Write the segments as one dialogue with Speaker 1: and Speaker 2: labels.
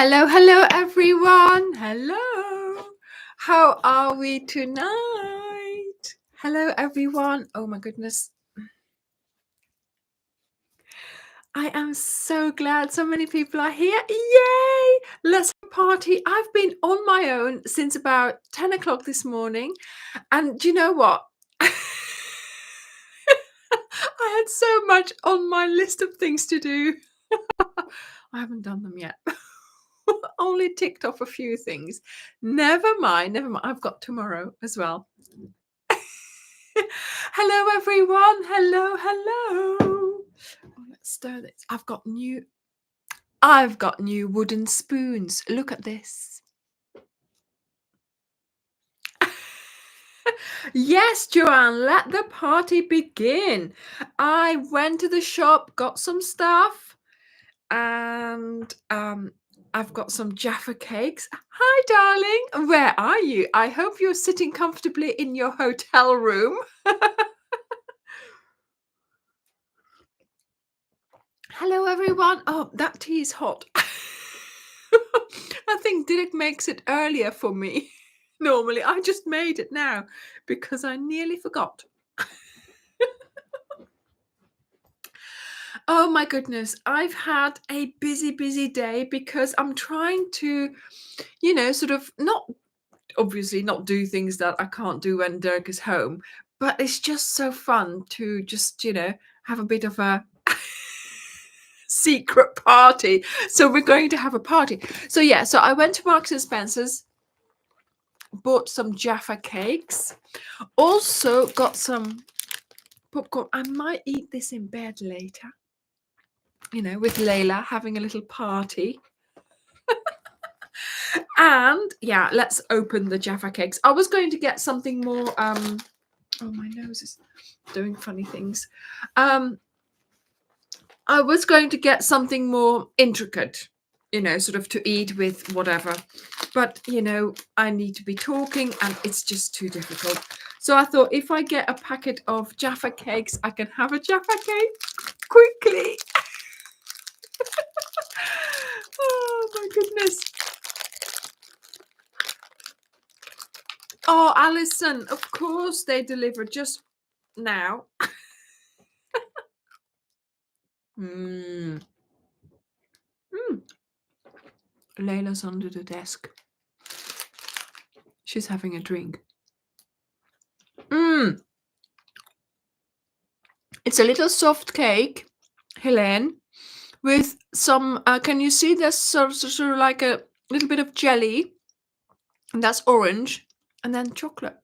Speaker 1: Hello, hello, everyone. Hello. How are we tonight? Hello, everyone. Oh, my goodness. I am so glad so many people are here. Yay! Let's have a party. I've been on my own since about 10 o'clock this morning. And do you know what? I had so much on my list of things to do. I haven't done them yet. Only ticked off a few things. Never mind, never mind. I've got tomorrow as well. Hello, everyone. Hello, hello. Oh, let's stir this. I've got new wooden spoons. Look at this. Yes, Joanne, let the party begin. I went to the shop, got some stuff, and I've got some Jaffa cakes. Hi, darling. Where are you? I hope you're sitting comfortably in your hotel room. Hello, everyone. Oh, that tea is hot. I think Dirk makes it earlier for me. Normally, I just made it now because I nearly forgot. Oh my goodness, I've had a busy day because I'm trying to, sort of obviously not do things that I can't do when Dirk is home, but it's just so fun to just, have a bit of a secret party. So we're going to have a party. So I went to Marks and Spencer's, bought some Jaffa cakes, also got some popcorn. I might eat this in bed later, with Layla having a little party. And yeah, let's open the Jaffa cakes. I was going to get something more oh, my nose is doing funny things. I was going to get something more intricate, sort of to eat with whatever. But, I need to be talking and it's just too difficult. So I thought if I get a packet of Jaffa cakes, I can have a Jaffa cake quickly. Oh, my goodness. Oh, Alison, of course they deliver just now. Layla's under the desk. She's having a drink. It's a little soft cake, Helene, with some, can you see there's sort of like a little bit of jelly, and that's orange, and then chocolate.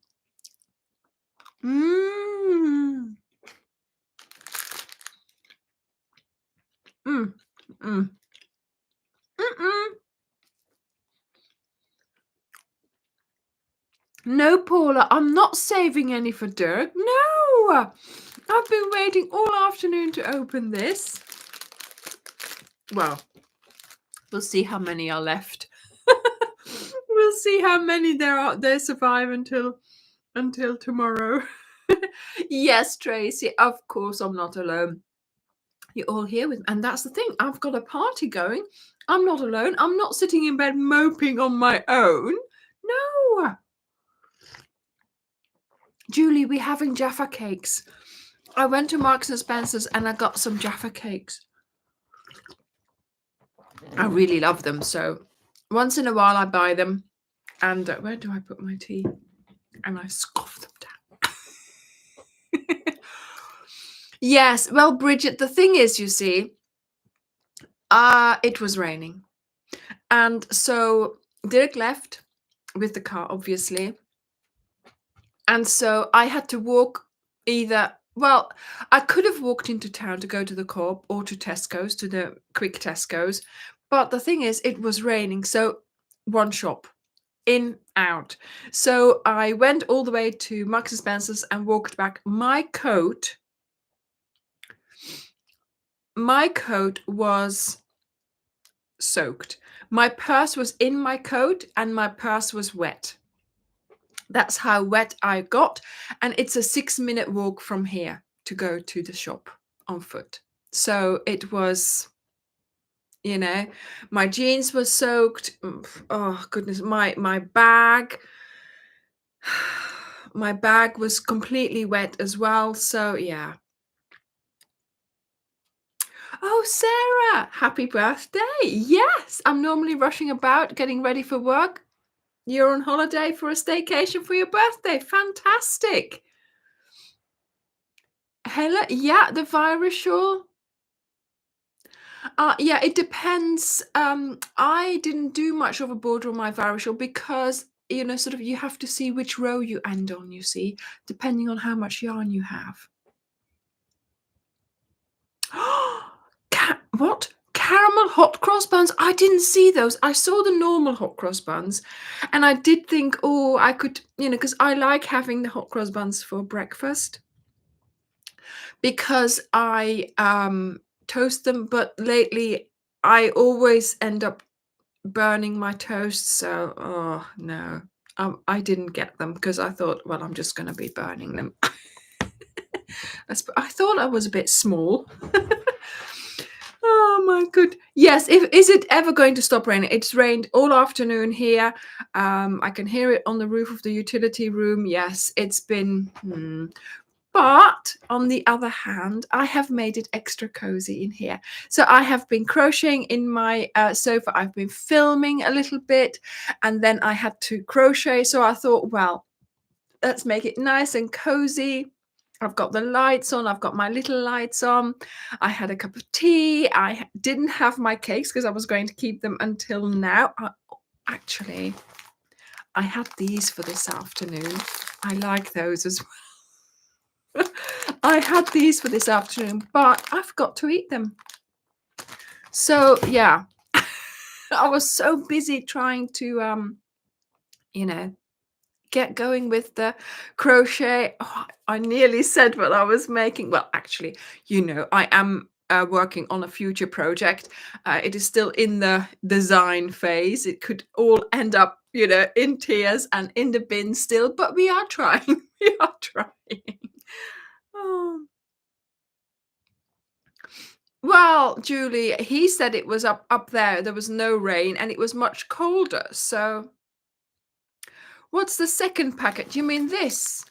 Speaker 1: No, Paula, I'm not saving any for Dirk. No, I've been waiting all afternoon to open this. Well, we'll see how many are left. We'll see how many there survive until tomorrow. Yes, Tracy, of course I'm not alone. You're all here with me. And that's the thing. I've got a party going. I'm not alone. I'm not sitting in bed moping on my own. No. Julie, we're having Jaffa cakes. I went to Marks and Spencer's and I got some Jaffa cakes. I really love them. So once in a while I buy them. And where do I put my tea? And I scoff them down. Yes. Well, Bridget, the thing is, you see, it was raining. And so Dirk left with the car, obviously. And so I had to walk I could have walked into town to go to the Co-op or to Tesco's, to the quick Tesco's. But the thing is, it was raining. So one shop, in, out. So I went all the way to Marks and Spencer's and walked back. My coat was soaked. My purse was in my coat and my purse was wet. That's how wet I got. And it's a 6-minute walk from here to go to the shop on foot. So it was, you know. My jeans were soaked. Oh goodness, my bag my bag was completely wet as well. So yeah. Oh, Sarah, happy birthday. Yes, I'm normally rushing about getting ready for work. You're on holiday for a staycation for your birthday. Fantastic. Hella, yeah, the virus shawl. Yeah, it depends. I didn't do much of a border on my virus shawl because, sort of you have to see which row you end on, you see, depending on how much yarn you have. What? Caramel hot cross buns? I didn't see those. I saw the normal hot cross buns, and I did think, oh, I could, because I like having the hot cross buns for breakfast because I toast them, but lately I always end up burning my toast. So, oh no, I didn't get them because I thought, well, I'm just going to be burning them. I thought I was a bit small. Oh my good. Yes, is it ever going to stop raining? It's rained all afternoon here. I can hear it on the roof of the utility room. Yes, it's been But on the other hand, I have made it extra cozy in here. So I have been crocheting in my sofa. I've been filming a little bit, and then I had to crochet. So I thought, well, let's make it nice and cozy. I've got the lights on. I've got my little lights on. I had a cup of tea. I didn't have my cakes because I was going to keep them until now. Actually, I had these for this afternoon. I like those as well. I had these for this afternoon, but I forgot to eat them. So yeah, I was so busy trying to, get going with the crochet. Oh, I nearly said what I was making. Well, actually, I am working on a future project. It is still in the design phase. It could all end up, in tears and in the bin still, but we are trying. We are trying. Oh. Well, Julie, he said it was up there. There was no rain and it was much colder. So what's the second packet? You mean this?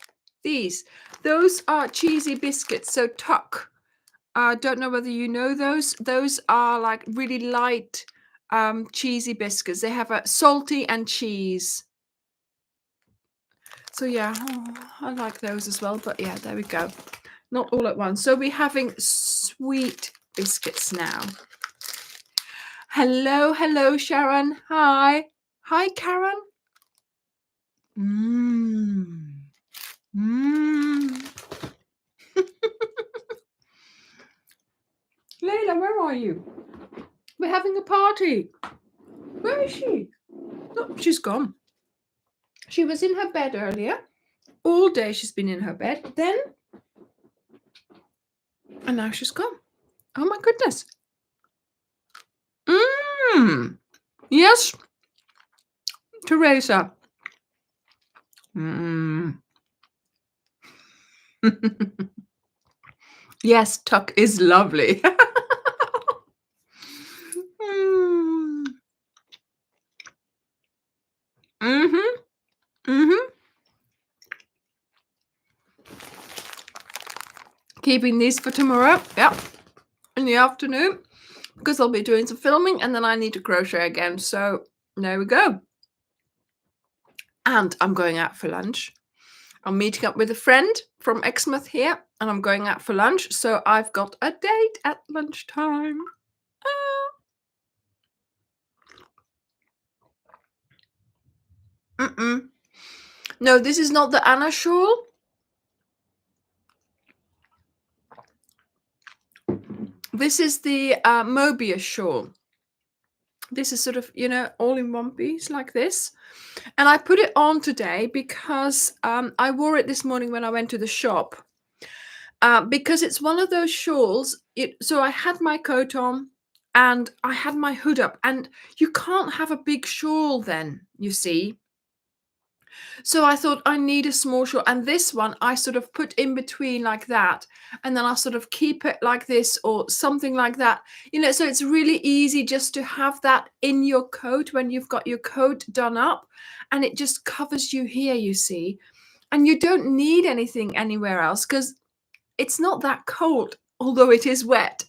Speaker 1: These. Those are cheesy biscuits. So Tuck. Don't know whether you know those. Those are like really light cheesy biscuits. They have a salty and cheese. So yeah, I like those as well. But yeah, there we go. Not all at once. So we're having sweet biscuits now. Hello, Sharon. Hi. Hi, Karen. Layla, where are you? We're having a party. Where is she? Oh, she's gone. She was in her bed earlier. All day she's been in her bed. And now she's gone. Oh my goodness. Yes, Teresa. Yes, Tuck is lovely. Keeping these for tomorrow. Yep. In the afternoon. Because I'll be doing some filming and then I need to crochet again. So there we go. And I'm going out for lunch. I'm meeting up with a friend from Exmouth here and I'm going out for lunch. So I've got a date at lunchtime. No, this is not the Anna shawl. This is the Mobius shawl. This is sort of, all in one piece like this. And I put it on today because I wore it this morning when I went to the shop. Because it's one of those shawls. So I had my coat on and I had my hood up. And you can't have a big shawl then, you see. So I thought I need a small shawl, and this one I sort of put in between like that, and then I sort of keep it like this or something like that. So it's really easy just to have that in your coat when you've got your coat done up, and it just covers you here, you see. And you don't need anything anywhere else because it's not that cold, although it is wet.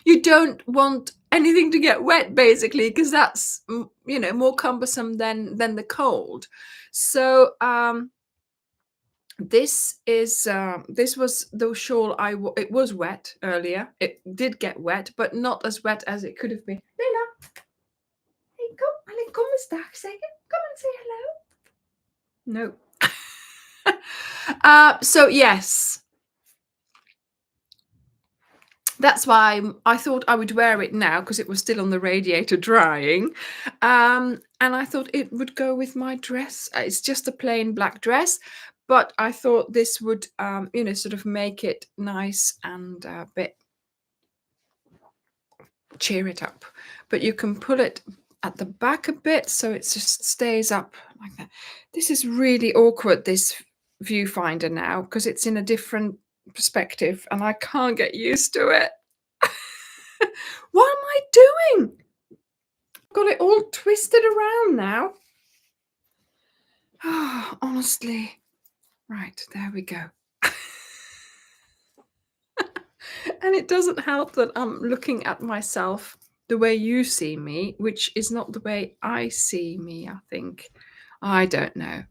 Speaker 1: You don't want anything to get wet, basically, because that's more cumbersome than the cold. So this was the shawl it was wet earlier. It did get wet, but not as wet as it could have been. Leila, hey, come eens dag zeggen. Come and say hello. No. So yes, that's why I thought I would wear it now, because it was still on the radiator drying. And I thought it would go with my dress. It's just a plain black dress, but I thought this would, sort of make it nice and a bit cheer it up. But you can pull it at the back a bit so it just stays up like that. This is really awkward, this viewfinder now, because it's in a different perspective and I can't get used to it. What am I doing? I've got it all twisted around now. Oh, honestly. Right, there we go. And it doesn't help that I'm looking at myself the way you see me, which is not the way I see me, I think. I don't know.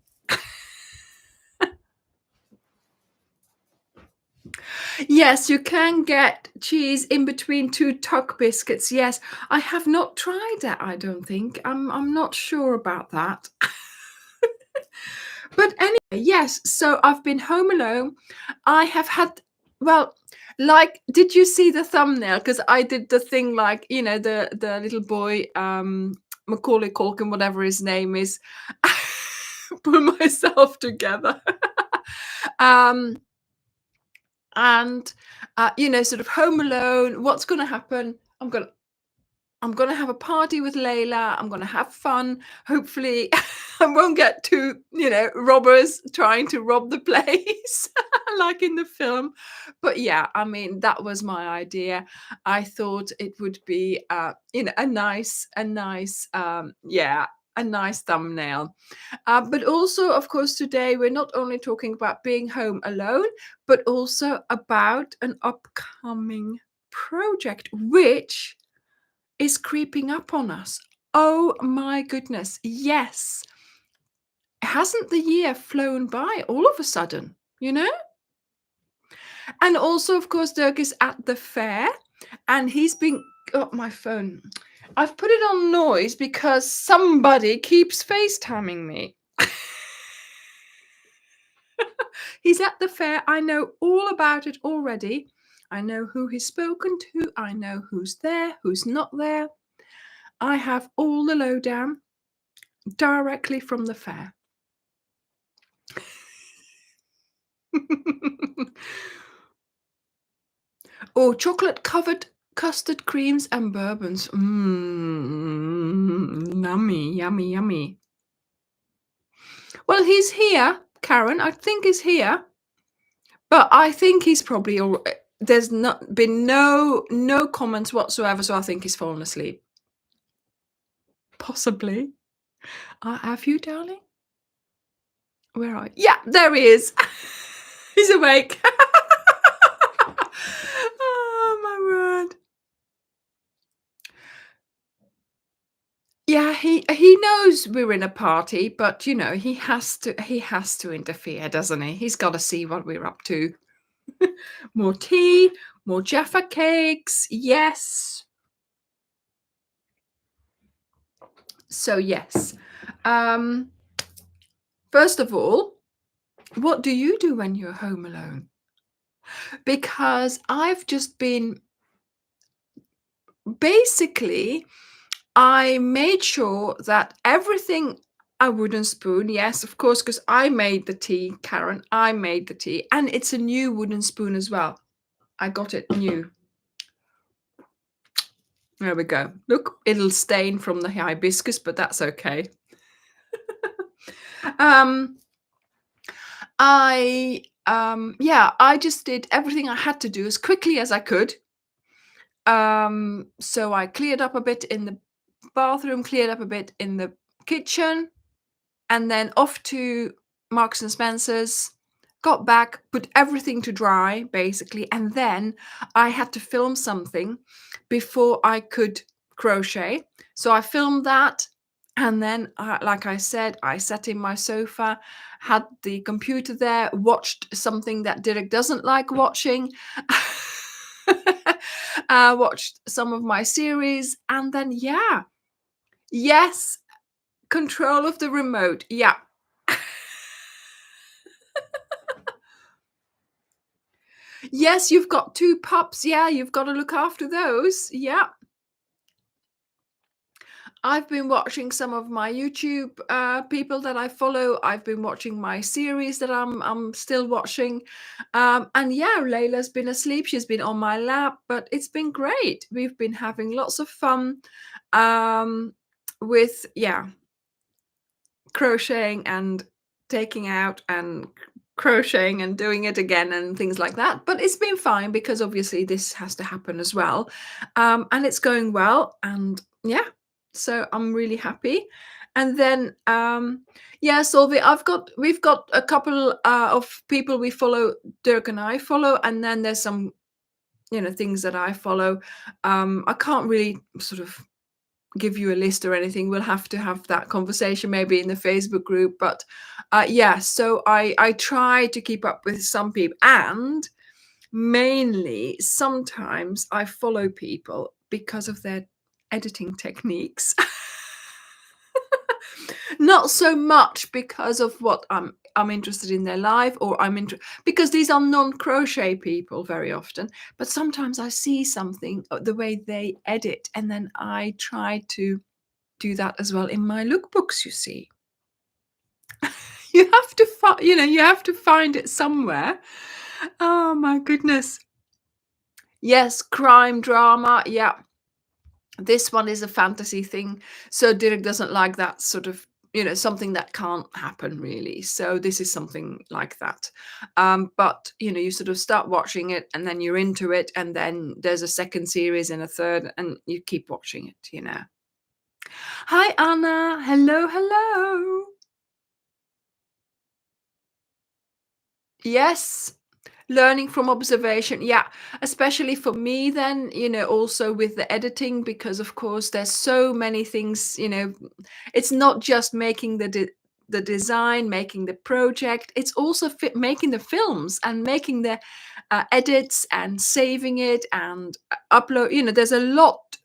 Speaker 1: Yes, you can get cheese in between two tuck biscuits. Yes, I have not tried that, I don't think. I'm not sure about that. But anyway, yes, so I've been home alone. I have had, well, like, did you see the thumbnail? Because I did the thing like, the little boy, Macaulay Culkin, whatever his name is, put myself together. And sort of home alone. What's going to happen? I'm going to have a party with Layla. I'm going to have fun. Hopefully, I won't get two, robbers trying to rob the place like in the film. But yeah, I mean, that was my idea. I thought it would be, a nice thumbnail. But also, of course, today we're not only talking about being home alone, but also about an upcoming project, which is creeping up on us. Oh my goodness. Yes. Hasn't the year flown by all of a sudden, And also, of course, Dirk is at the fair and he's been, oh, my phone. I've put it on noise because somebody keeps FaceTiming me. He's at the fair. I know all about it already. I know who he's spoken to. I know who's there, who's not there. I have all the lowdown directly from the fair. Oh, chocolate-covered custard creams and bourbons. Yummy, yummy, yummy. Well, he's here, Karen. I think he's here. But I think he's probably there's not been no comments whatsoever, so I think he's fallen asleep. Possibly. Have you, darling? Where are you? Yeah, there he is. He's awake. Oh my word. Yeah, he knows we're in a party, but he has to interfere, doesn't he? He's got to see what we're up to. More tea, more Jaffa cakes. Yes. So yes. First of all, what do you do when you're home alone? Because I've just been basically, I made sure that everything, a wooden spoon, yes, of course, because I made the tea, Karen, I made the tea, and it's a new wooden spoon as well. I got it new. There we go. Look, it'll stain from the hibiscus, but that's okay. Um, yeah, I just did everything I had to do as quickly as I could. So I cleared up a bit in the bathroom, cleared up a bit in the kitchen, and then off to Marks and Spencer's, got back, put everything to dry basically, and then I had to film something before I could crochet. So I filmed that, and then like I said, I sat in my sofa, had the computer there, watched something that Dirk doesn't like watching. Watched some of my series, and then yeah, yes, control of the remote. Yeah. Yes, you've got 2 pups. Yeah, you've gotta look after those. Yeah. I've been watching some of my YouTube, people that I follow. I've been watching my series that I'm still watching. And yeah, Layla's been asleep. She's been on my lap, but it's been great. We've been having lots of fun, with yeah, crocheting and taking out and crocheting and doing it again and things like that. But it's been fine because obviously this has to happen as well. And it's going well. And yeah, so I'm really happy. And then yeah, Solvi, we've got a couple of people we follow, Dirk and I follow, and then there's some things that I follow. I can't really sort of give you a list or anything. We'll have to have that conversation maybe in the Facebook group. But yeah, so I try to keep up with some people, and mainly sometimes I follow people because of their editing techniques. Not so much because of what I'm interested in their life, or because these are non-crochet people very often, but sometimes I see something, the way they edit, and then I try to do that as well in my lookbooks, you see. You have to you have to find it somewhere. Oh my goodness. Yes, crime drama. Yeah. This one is a fantasy thing. So Dirk doesn't like that sort of, something that can't happen really. So this is something like that. But you sort of start watching it and then you're into it, and then there's a second series and a third, and you keep watching it. Hi, Anna. Hello, hello. Yes, learning from observation. Yeah, especially for me then, also with the editing, because of course there's so many things, it's not just making the design, making the project, it's also making the films and making the edits and saving it and upload. There's a lot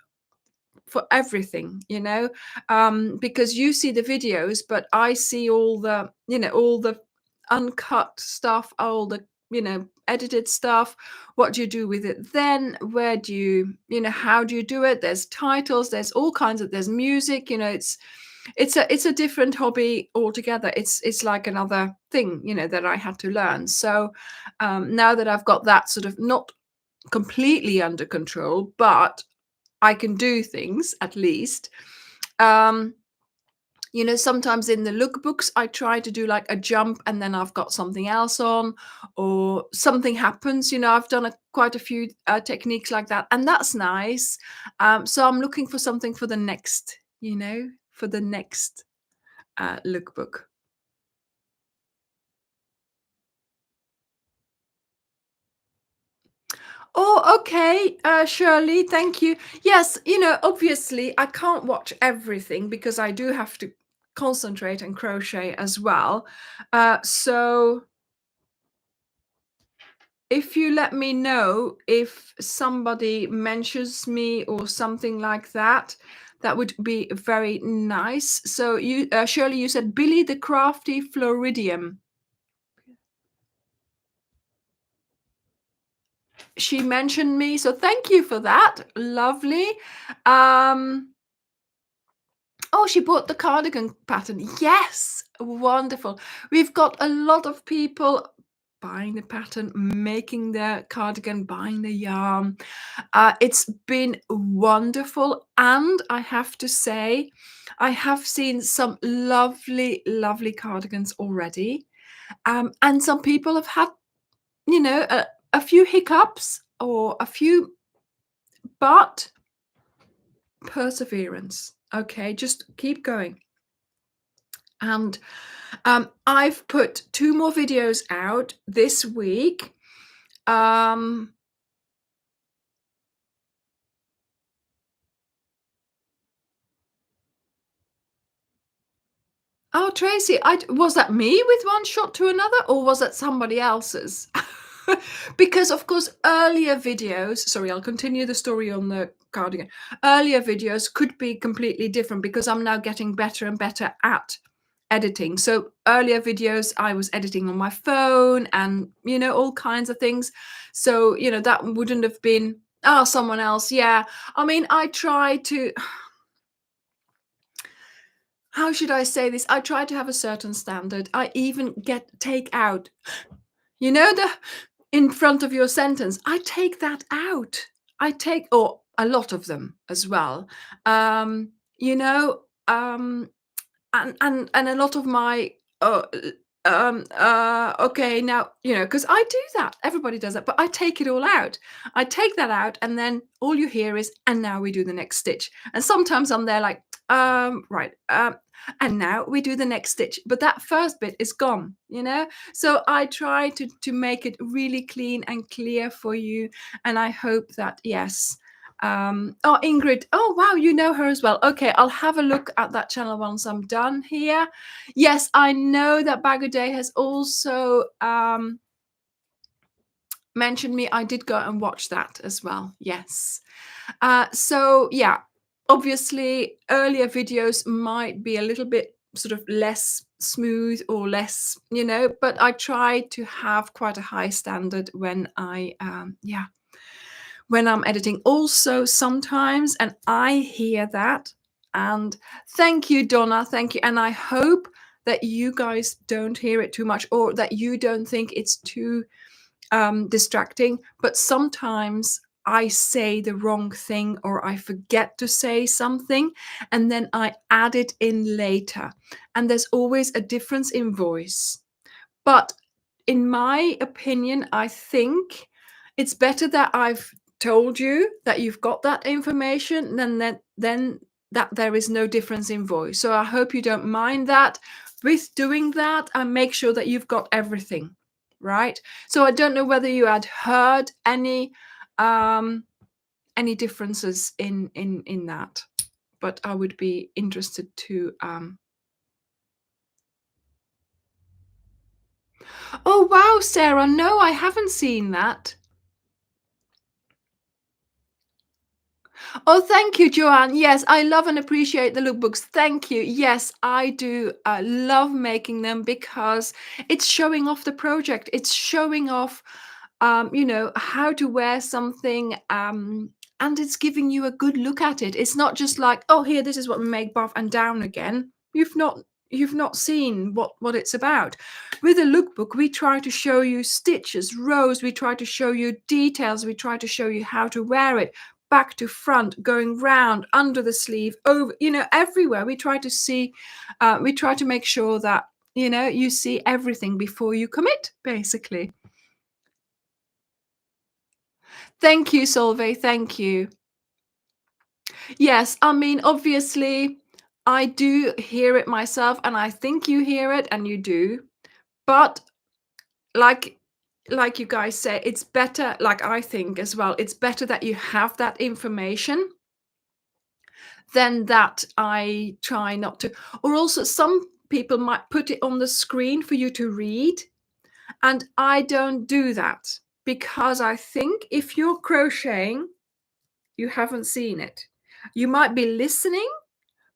Speaker 1: for everything, because you see the videos, but I see all the uncut stuff, all the edited stuff. What do you do with it then? Where do how do you do it? There's titles, there's all kinds of, there's music. It's a different hobby altogether. It's like another thing, that I had to learn. So now that I've got that sort of not completely under control, but I can do things at least. Um, sometimes in the lookbooks, I try to do like a jump and then I've got something else on, or something happens. I've done quite a few techniques like that, and that's nice. So I'm looking for something for the next, lookbook. Oh, okay, Shirley, thank you. Yes, obviously I can't watch everything because I do have to concentrate and crochet as well. So if you let me know if somebody mentions me or something like that, that would be very nice. So Shirley, you said Billy the Crafty Floridium. She mentioned me, so thank you for that. Lovely. Oh, she bought the cardigan pattern. Yes, wonderful. We've got a lot of people buying the pattern, making the cardigan, buying the yarn. It's been wonderful, and I have to say, I have seen some lovely, lovely cardigans already. And some people have had, a few hiccups or a few, but perseverance. Okay, just keep going. And I've put 2 more videos out this week. Um, oh, Tracy, was that me with one shot to another, or was that somebody else's? Because, of course, earlier videos, sorry, I'll continue the story on the cardigan. Earlier videos could be completely different because I'm now getting better and better at editing. So earlier videos, I was editing on my phone and, all kinds of things. So, that wouldn't have been, oh, someone else. Yeah. I mean, I try to, how should I say this? I try to have a certain standard. I even take out, the in front of your sentence. I take that out. Or a lot of them as well. Um, you know, um, and a lot of my okay, now, because I do that, everybody does that, but I take it all out. I take that out, and then all you hear is, and now we do the next stitch. And sometimes I'm there like, right, and now we do the next stitch, but that first bit is gone. So I try to make it really clean and clear for you, and I hope that, yes. Oh, Ingrid. Oh, wow, you know her as well. Okay, I'll have a look at that channel once I'm done here. Yes, I know that Bagoday has also mentioned me. I did go and watch that as well. Yes. So, yeah, obviously, earlier videos might be a little bit sort of less smooth or less, but I try to have quite a high standard when when I'm editing. Also, sometimes, and I hear that, and thank you, Donna, thank you. And I hope that you guys don't hear it too much, or that you don't think it's too distracting. But sometimes I say the wrong thing, or I forget to say something, and then I add it in later. And there's always a difference in voice. But in my opinion, I think it's better that I've told you that you've got that information than that there is no difference in voice. So I hope you don't mind that. With doing that, I make sure that you've got everything, right? So I don't know whether you had heard any differences in that, but I would be interested to Oh, wow, Sarah. No, I haven't seen that. Oh, thank you, Joanne. Yes, I love and appreciate the lookbooks. Thank you. Yes, I do love making them because it's showing off the project. It's showing off, how to wear something, and it's giving you a good look at it. It's not just like, oh, here, this is what we make, buff and down again. You've not seen what it's about. With a lookbook, we try to show you stitches, rows. We try to show you details. We try to show you how to wear it, back to front, going round, under the sleeve, over, everywhere. We try to make sure that, you see everything before you commit, basically. Thank you, Solveig. Thank you. Yes, I mean, obviously, I do hear it myself, and I think you hear it, and you do. But like you guys say, it's better, like I think as well, it's better that you have that information than that I try not to. Or also, some people might put it on the screen for you to read, and I don't do that because I think if you're crocheting, you haven't seen it. You might be listening,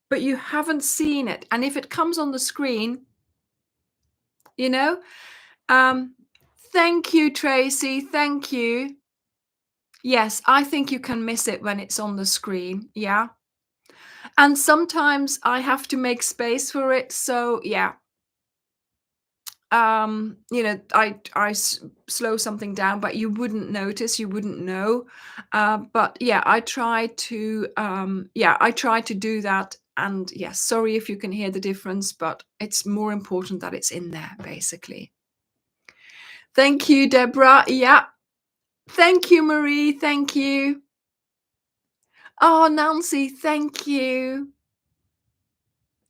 Speaker 1: but you haven't seen it. And if it comes on the screen, thank you, Tracy. Thank you. Yes, I think you can miss it when it's on the screen. Yeah. And sometimes I have to make space for it. So, yeah. I slow something down, but you wouldn't notice, you wouldn't know. But yeah, I try to do that. And yes, sorry if you can hear the difference, but it's more important that it's in there, basically. Thank you, Deborah. Yeah. Thank you, Marie. Thank you. Oh, Nancy, thank you.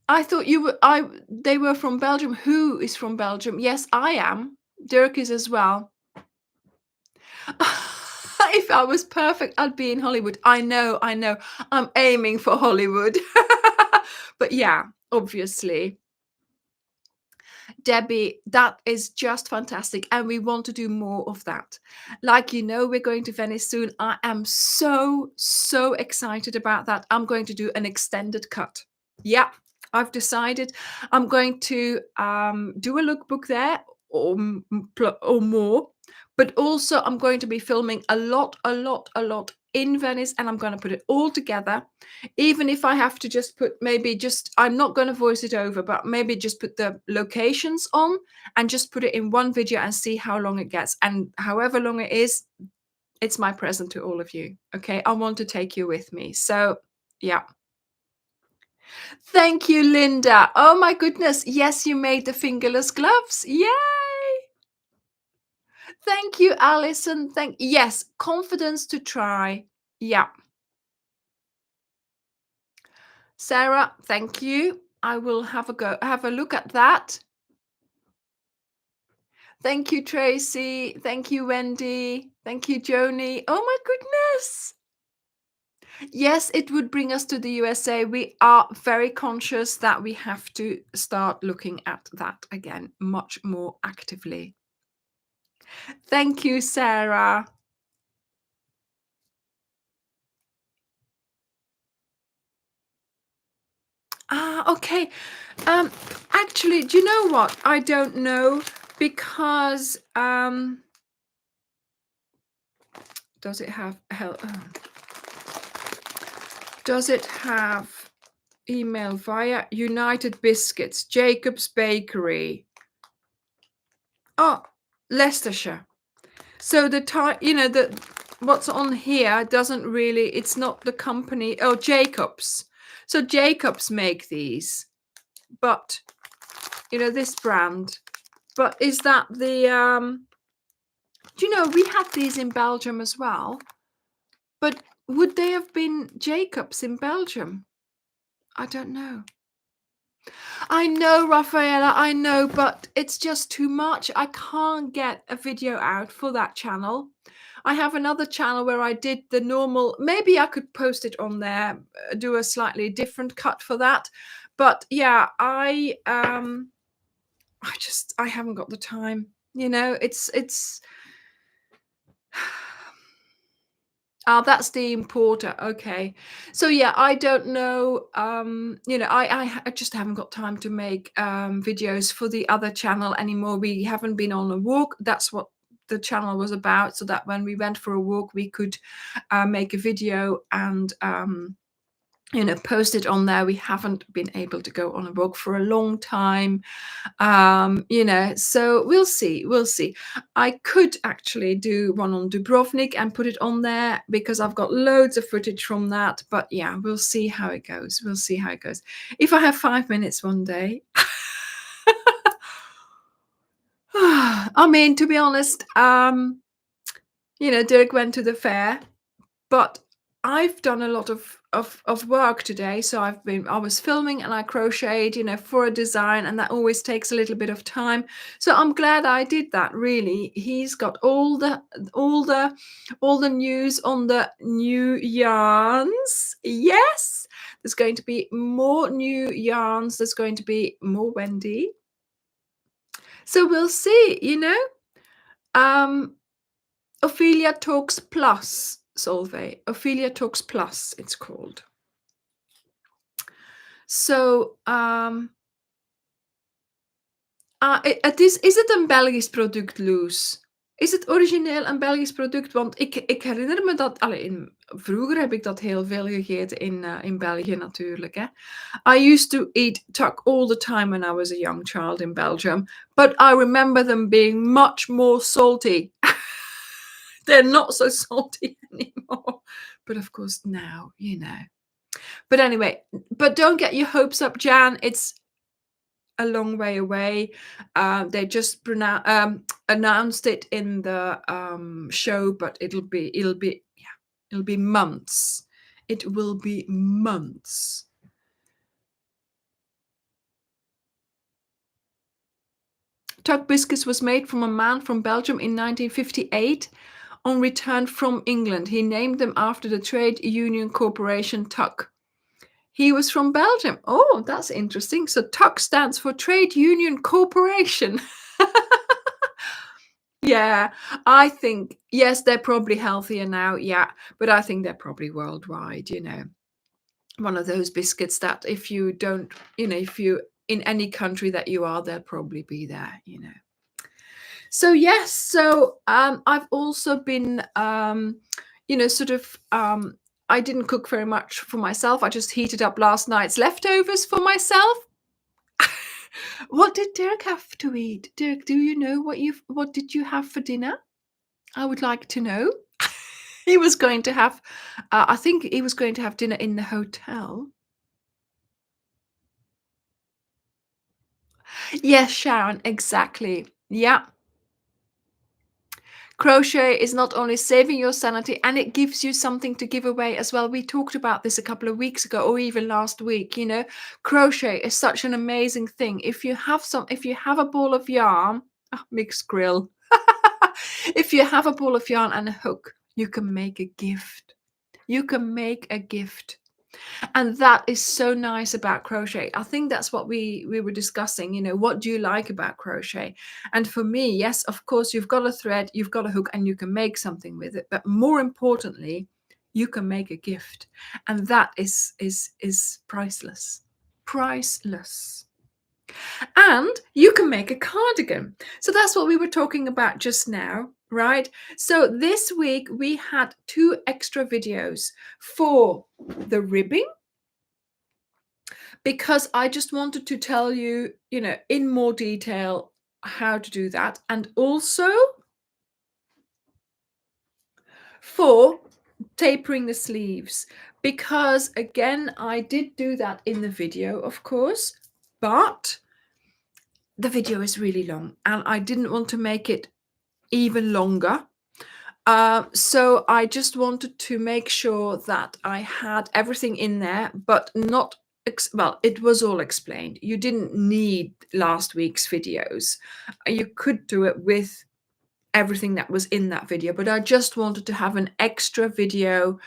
Speaker 1: I thought they were from Belgium. Who is from Belgium? Yes, I am. Dirk is as well. If I was perfect, I'd be in Hollywood. I know. I'm aiming for Hollywood. But yeah, obviously. Debbie, that is just fantastic. And we want to do more of that. Like, we're going to Venice soon. I am so, so excited about that. I'm going to do an extended cut. Yeah, I've decided I'm going to do a lookbook there or more. But also I'm going to be filming a lot in Venice, and I'm going to put it all together. Even if I have to just put I'm not going to voice it over, but maybe just put the locations on and just put it in one video and see how long it gets. And however long it is, it's my present to all of you. Okay, I want to take you with me. So yeah. Thank you, Linda. Oh my goodness. Yes, you made the fingerless gloves. Yay! Thank you, Alison. Yes, confidence to try. Yeah. Sarah, thank you. I will have a look at that. Thank you, Tracy. Thank you, Wendy. Thank you, Joni. Oh my goodness. Yes, it would bring us to the USA. We are very conscious that we have to start looking at that again much more actively. Thank you, Sarah. Okay. Actually, do you know what? I don't know, because does it have does it have email via United Biscuits, Jacob's Bakery? Oh, Leicestershire. So the time, what's on here doesn't really, it's not the company. Oh, Jacob's. So Jacob's make these, but this brand. But is that the we had these in Belgium as well. But would they have been Jacob's in Belgium? I don't know. I know, Rafaela, I know, but it's just too much. I can't get a video out for that channel. I have another channel where I did the normal. Maybe I could post it on there, do a slightly different cut for that. But yeah, I haven't got the time. It's that's the importer. Okay. So yeah, I don't know. I just haven't got time to make videos for the other channel anymore. We haven't been on a walk. That's what the channel was about, so that when we went for a walk, we could make a video and post it on there. We haven't been able to go on a walk for a long time. So we'll see. I could actually do one on Dubrovnik and put it on there, because I've got loads of footage from that. But yeah, we'll see how it goes. If I have 5 minutes one day. I mean, to be honest, Dirk went to the fair, but I've done a lot of work today. So I was filming and I crocheted, for a design, and that always takes a little bit of time. So I'm glad I did that. Really, he's got all the news on the new yarns. Yes, there's going to be more new yarns. There's going to be more Wendy. So we'll see. Ophelia Talks Plus. Solveig. Ophelia Talks Plus, it's called. So, is het een Belgisch product, Loes? Is het origineel een Belgisch product? Want ik herinner me dat vroeger heb ik dat heel veel gegeten in België natuurlijk, hè. I used to eat tuck all the time when I was a young child in Belgium, but I remember them being much more salty. They're not so salty anymore. But of course now, you know. But anyway, but don't get your hopes up, Jan. It's a long way away. They just announced it in the show, but it'll be months. It will be months. Tuck biscuits was made from a man from Belgium in 1958 on return from England. He named them after the trade union corporation Tuck. He was from Belgium. Oh, that's interesting. So Tuck stands for Trade Union Corporation. Yeah, I think, yes, they're probably healthier now. Yeah, but I think they're probably worldwide, you know. One of those biscuits that if you don't, you know, if you in any country that you are, they'll probably be there, you know. So yes, so I've also been you know, sort of I didn't cook very much for myself. I just heated up last night's leftovers for myself. What did Dirk have to eat? Dirk, do you know what did you have for dinner? I would like to know. He was going to have I think he was going to have dinner in the hotel. Yes, Sharon, exactly. Yeah. Crochet is not only saving your sanity, and it gives you something to give away as well. We talked about this a couple of weeks ago or even last week, you know. Crochet is such an amazing thing. If you have a ball of yarn, mixed grill. If you have a ball of yarn and a hook, you can make a gift. You can make a gift. And that is so nice about crochet. I think that's what we were discussing, you know, what do you like about crochet? And for me, yes, of course, you've got a thread, you've got a hook, and you can make something with it. But more importantly, you can make a gift. And that is priceless. Priceless. And you can make a cardigan. So that's what we were talking about just now, right? So this week we had 2 extra videos for the ribbing, because I just wanted to tell you, you know, in more detail how to do that. And also for tapering the sleeves, because again, I did do that in the video, of course, but the video is really long and I didn't want to make it even longer. So I just wanted to make sure that I had everything in there, but not well, it was all explained. You didn't need last week's videos. You could do it with everything that was in that video, but I just wanted to have an extra video,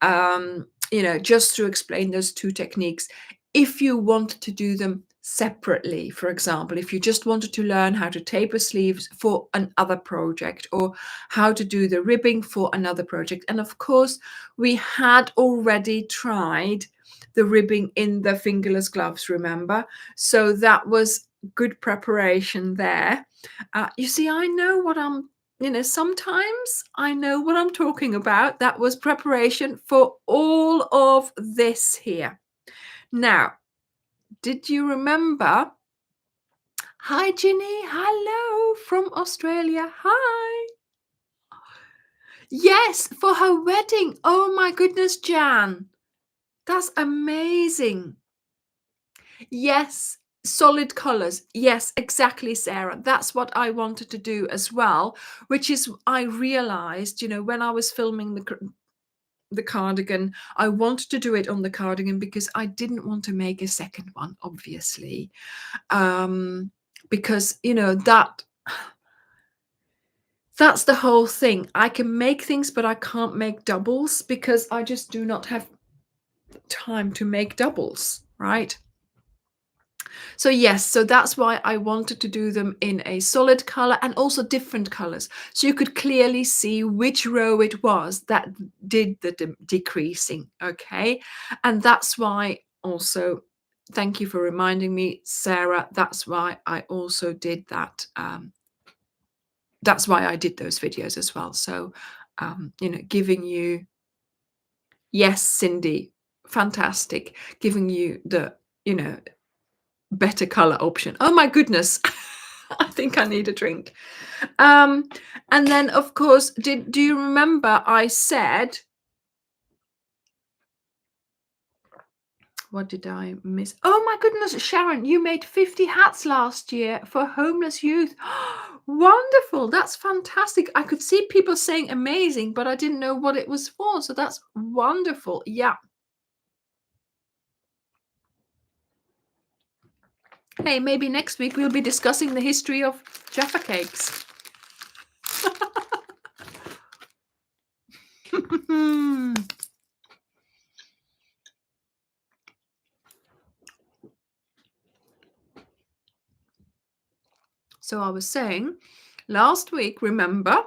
Speaker 1: you know, just to explain those 2 techniques. If you wanted to do them separately, for example, if you just wanted to learn how to taper sleeves for another project or how to do the ribbing for another project. And of course, we had already tried the ribbing in the fingerless gloves, remember? So that was good preparation there. You see, I know what I'm, you know, sometimes I know what I'm talking about. That was preparation for all of this here. Now, did you remember? Hi, Ginny. Hello from Australia. Hi. Yes, for her wedding. Oh my goodness, Jan. That's amazing. Yes, solid colors. Yes, exactly, Sarah. That's what I wanted to do as well, which is I realized, you know, when I was filming the cardigan, I wanted to do it on the cardigan because I didn't want to make a second one, obviously. Because, you know, that's the whole thing. I can make things, but I can't make doubles because I just do not have time to make doubles, right? So yes, so that's why I wanted to do them in a solid color and also different colors. So you could clearly see which row it was that did the decreasing, okay? And that's why also, thank you for reminding me, Sarah, that's why I also did that that's why I did those videos as well. So, giving you, yes, Cindy, fantastic, giving you the, you know, better color option. Oh my goodness. I think I need a drink. And then of course, do you remember I said, what did I miss? Oh my goodness, Sharon, you made 50 hats last year for homeless youth. Wonderful. That's fantastic. I could see people saying amazing, but I didn't know what it was for. So that's wonderful. Yeah. Hey, maybe next week we'll be discussing the history of Jaffa cakes. So I was saying, last week, remember,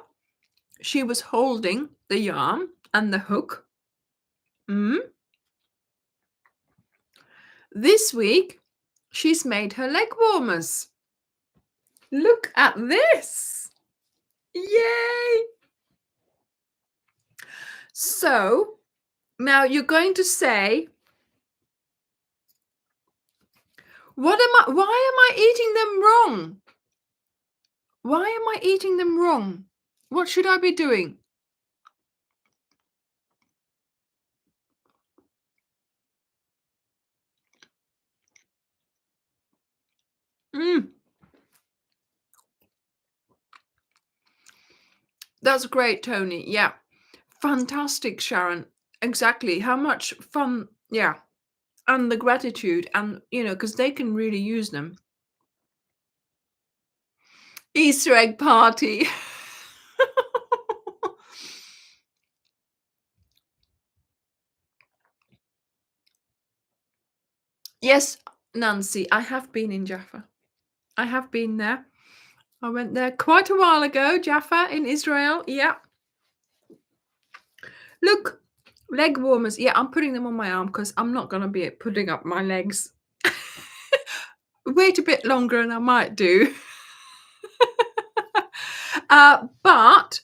Speaker 1: she was holding the yarn and the hook. This week, she's made her leg warmers. Look at this. Yay! So now you're going to say, why am I eating them wrong? Why am I eating them wrong? What should I be doing? That's great, Tony. Yeah. Fantastic, Sharon. Exactly. How much fun. Yeah. And the gratitude, and because they can really use them. Easter egg party. Yes, Nancy, I have been in Jaffa. I have been there. I went there quite a while ago, Jaffa in Israel. Yeah. Look, leg warmers. Yeah, I'm putting them on my arm because I'm not going to be putting up my legs. Wait a bit longer and I might do. But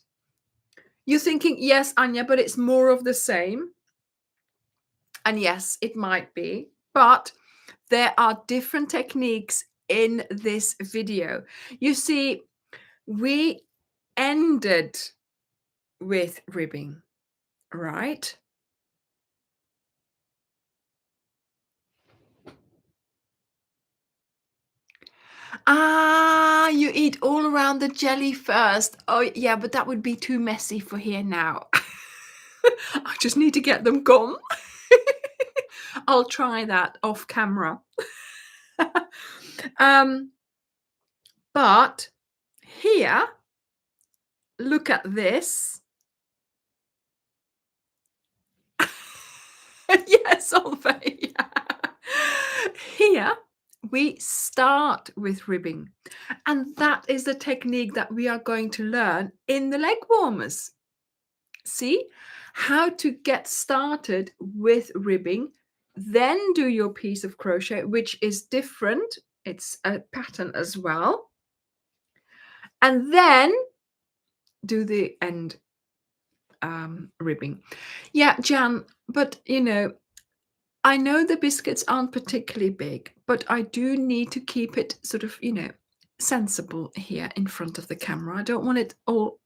Speaker 1: you're thinking, yes, Anya, but it's more of the same. And yes, it might be. But there are different techniques in this video. You see, we ended with ribbing, right? Ah, you eat all around the jelly first. Oh, yeah, but that would be too messy for here now. I just need to get them gone. I'll try that off camera. But here, look at this. Yes, Ophelia. Here, we start with ribbing. And that is the technique that we are going to learn in the leg warmers. See how to get started with ribbing, then do your piece of crochet, which is different. It's a pattern as well. And then do the end ribbing. Yeah, Jan, but I know the biscuits aren't particularly big, but I do need to keep it sort of, sensible here in front of the camera. I don't want it all,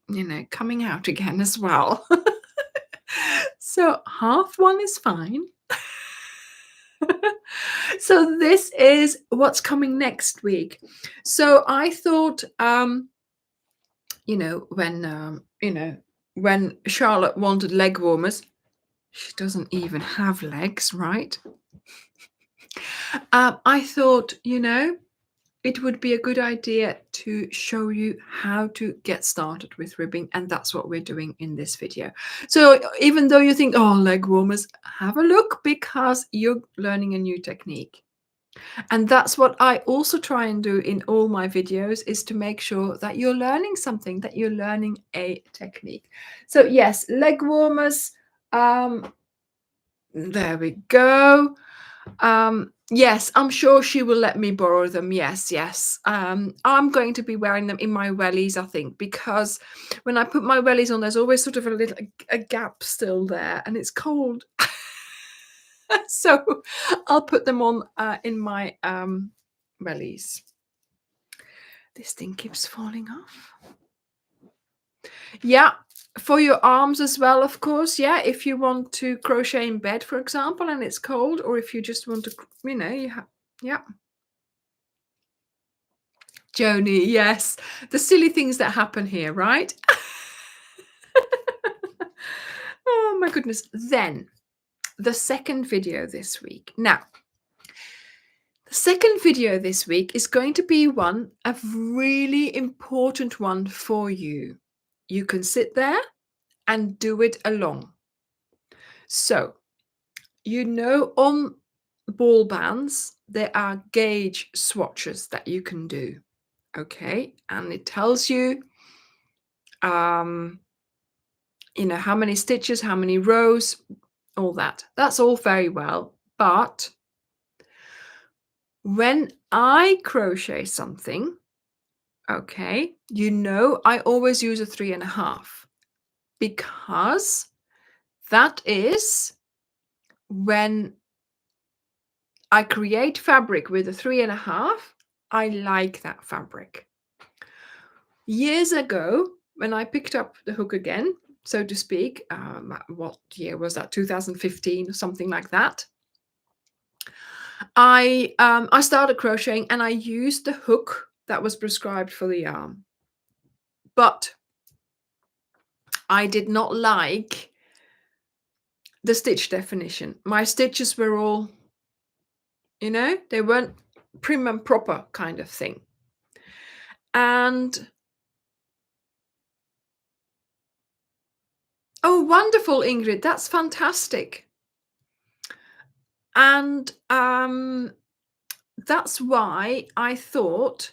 Speaker 1: coming out again as well. So half one is fine. So this is what's coming next week. So I thought, when Charlotte wanted leg warmers, she doesn't even have legs, right? I thought, it would be a good idea to show you how to get started with ribbing, and that's what we're doing in this video. So even though you think, oh, leg warmers, have a look, because you're learning a new technique. And that's what I also try and do in all my videos, is to make sure that you're learning something, that you're learning a technique. So yes, leg warmers. There we go. Yes, I'm sure she will let me borrow them. Yes, yes. I'm going to be wearing them in my wellies, I think, because when I put my wellies on, there's always sort of a gap still there, and it's cold. So I'll put them on in my wellies. This thing keeps falling off. Yeah, for your arms as well, of course. Yeah, if you want to crochet in bed, for example, and it's cold, or if you just want to, you have, yeah. Joni, yes. The silly things that happen here, right? Oh my goodness. Then the second video this week. Now, the second video this week is going to be a really important one for you. You can sit there and do it along. So, on ball bands, there are gauge swatches that you can do. Okay. And it tells you, how many stitches, how many rows, all that. That's all very well. But when I crochet something, okay, I always use a 3.5 because that is when I create fabric with a 3.5. I like that fabric. Years ago, when I picked up the hook again, so to speak, what year was that? 2015 or something like that. I started crocheting and I used the hook that was prescribed for the yarn, but I did not like the stitch definition. My stitches were all, they weren't prim and proper kind of thing. And oh, wonderful, Ingrid, that's fantastic. And that's why I thought